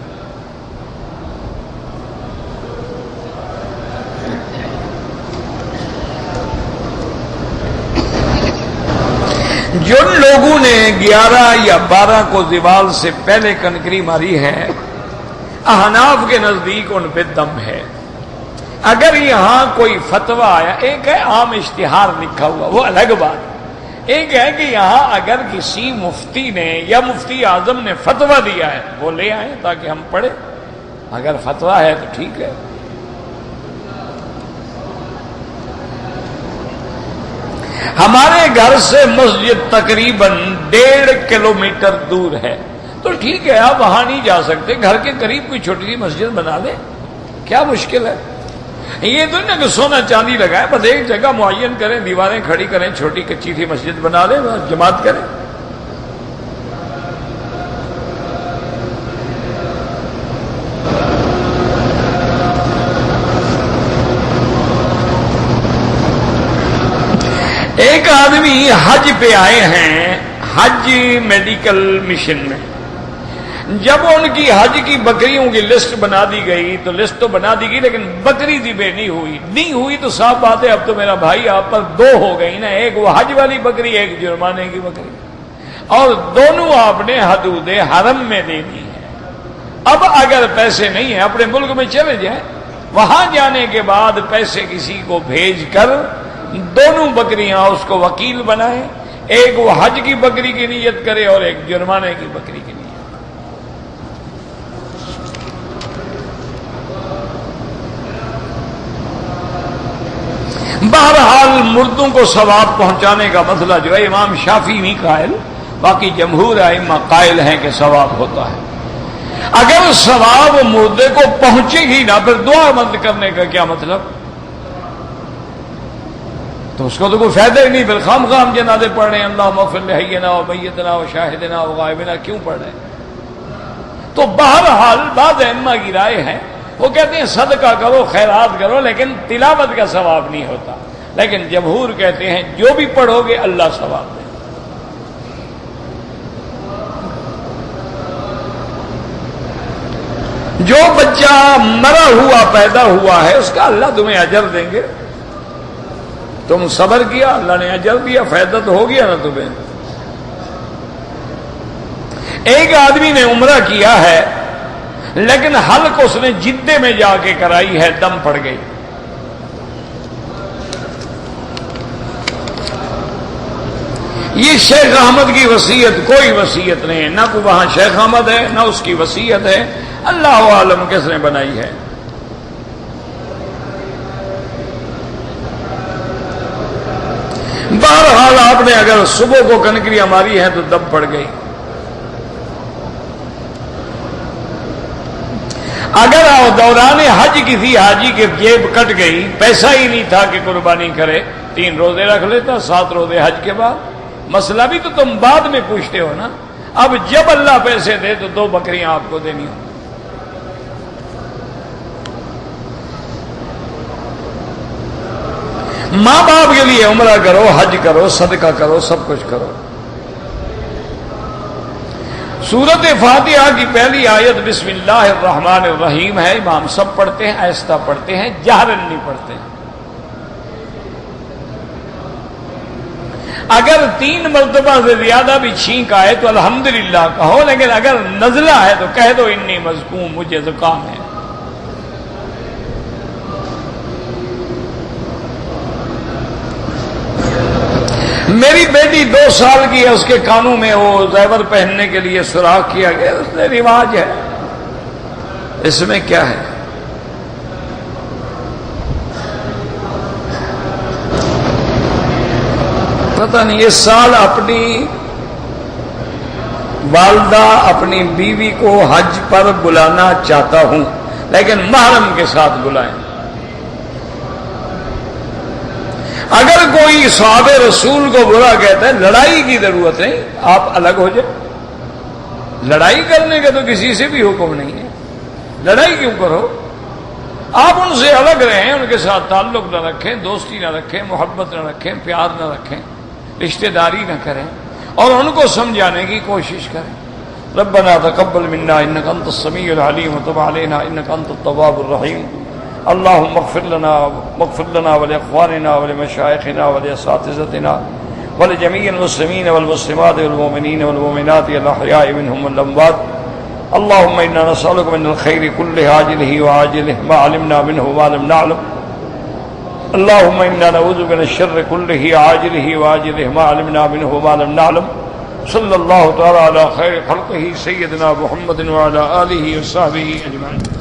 جن لوگوں نے 11 یا 12 کو زوال سے پہلے کنکری ماری ہے، احناف کے نزدیک ان پہ دم ہے۔ اگر یہاں کوئی فتویٰ آیا، ایک ہے عام اشتہار لکھا ہوا، وہ الگ بات، ایک ہے کہ یہاں اگر کسی مفتی نے یا مفتی اعظم نے فتویٰ دیا ہے وہ لے آئیں تاکہ ہم پڑھیں، اگر فتویٰ ہے تو ٹھیک ہے۔ ہمارے گھر سے مسجد تقریباً 1.5 کلومیٹر دور ہے، تو ٹھیک ہے آپ وہاں نہیں جا سکتے، گھر کے قریب کوئی چھوٹی سی مسجد بنا لیں، کیا مشکل ہے؟ یہ تو نہیں کہ سونا چاندی لگائے، بس ایک جگہ معین کریں، دیواریں کھڑی کریں، چھوٹی کچی سی مسجد بنا لیں، بس جماعت کریں۔ ایک آدمی حج پہ آئے ہیں، حج میڈیکل مشن میں، جب ان کی حج کی بکریوں کی لسٹ بنا دی گئی تو لسٹ تو بنا دی گئی لیکن بکری ذبح نہیں ہوئی تو صاف بات ہے اب تو میرا بھائی آپ پر 2 ہو گئی نا، ایک وہ حج والی بکری، ایک جرمانے کی بکری، اور دونوں آپ نے حدود حرم میں دینی ہے۔ اب اگر پیسے نہیں ہیں اپنے ملک میں چلے جائیں، وہاں جانے کے بعد پیسے کسی کو بھیج کر دونوں بکریاں اس کو وکیل بنائیں، ایک وہ حج کی بکری کی نیت کرے اور ایک جرمانے کی بکری کی نیت۔ بہرحال مردوں کو ثواب پہنچانے کا مسئلہ جو ہے امام شافعی نہیں قائل، باقی جمہور ائمہ قائل ہیں کہ ثواب ہوتا ہے۔ اگر ثواب مردے کو پہنچے ہی نہ پھر دعا مند کرنے کا کیا مطلب؟ تو اس کو تو کوئی فائدہ ہی نہیں، پھر خام خام جنازے پڑھ رہے ہیں، اللہم اغفر لحینا و میتنا و شاہدنا و غائبنا، کیوں پڑھ رہے ہیں؟ تو بہرحال بعض ائمہ کی رائے ہے، وہ کہتے ہیں صدقہ کرو، خیرات کرو، لیکن تلاوت کا ثواب نہیں ہوتا، لیکن جمہور کہتے ہیں جو بھی پڑھو گے اللہ ثواب دے۔ جو بچہ مرا ہوا پیدا ہوا ہے اس کا اللہ تمہیں اجر دیں گے، تم صبر کیا اللہ نے اجر دیا، فائدہ تو ہو گیا نا تمہیں۔ ایک آدمی نے عمرہ کیا ہے لیکن حلق اس نے جدے میں جا کے کرائی ہے، دم پڑ گئی۔ یہ شیخ احمد کی وصیت کوئی وصیت نہیں ہے، نہ کوئی وہاں شیخ احمد ہے نہ اس کی وصیت ہے، اللہ عالم کس نے بنائی ہے۔ بہرحال آپ نے اگر صبح کو کنکریاں ماری ہیں تو دم پڑ گئی۔ اگر دوران حج کسی حاجی کے جیب کٹ گئی، پیسہ ہی نہیں تھا کہ قربانی کرے، 3 روزے رکھ لیتا، 7 روزے حج کے بعد، مسئلہ بھی تو تم بعد میں پوچھتے ہو نا۔ اب جب اللہ پیسے دے تو 2 بکریاں آپ کو دینی ہوں۔ ماں باپ کے لیے عمرہ کرو، حج کرو، صدقہ کرو، سب کچھ کرو۔ سورت فاتحہ کی پہلی آیت بسم اللہ الرحمن الرحیم ہے، امام سب پڑھتے ہیں، آہستہ پڑھتے ہیں، جہرن نہیں پڑھتے ہیں۔ اگر 3 مرتبہ سے زیادہ بھی چھینک آئے تو الحمدللہ کہو، لیکن اگر نزلہ ہے تو کہہ دو انی مزکوم، مجھے زکام ہے۔ میری بیٹی 2 سال کی ہے، اس کے کانوں میں وہ زیور پہننے کے لیے سوراخ کیا گیا، اس نے رواج ہے، اس میں کیا ہے؟ پتہ نہیں، اس سال اپنی والدہ اپنی بیوی کو حج پر بلانا چاہتا ہوں، لیکن محرم کے ساتھ بلائیں۔ اگر کوئی صحابہ رسول کو برا کہتا ہے، لڑائی کی ضرورت نہیں، آپ الگ ہو جائیں۔ لڑائی کرنے کا تو کسی سے بھی حکم نہیں ہے، لڑائی کیوں کرو؟ آپ ان سے الگ رہیں، ان کے ساتھ تعلق نہ رکھیں، دوستی نہ رکھیں، محبت نہ رکھیں، پیار نہ رکھیں، رشتہ داری نہ کریں، اور ان کو سمجھانے کی کوشش کریں۔ ربنا تقبل منا انك انت السميع العليم وتب علينا انك انت التواب الرحيم اللهم اغفر لنا واغفر لنا ولاخواننا ولمشايخنا ولاساتذتنا ولجميع المسلمين والمسلمات والمؤمنين والمؤمنات الأحياء منهم والأموات. اللهم إنا نسألك من الخير كله عاجله وعاجله ما علمنا منه وما لم نعلم. اللهم إنا نعوذ من الشر كله عاجله وعاجله ما علمنا منه وما لم نعلم. صلى الله تعالى على خير خلقه سيدنا محمد وعلى آله وصحبه أجمعين.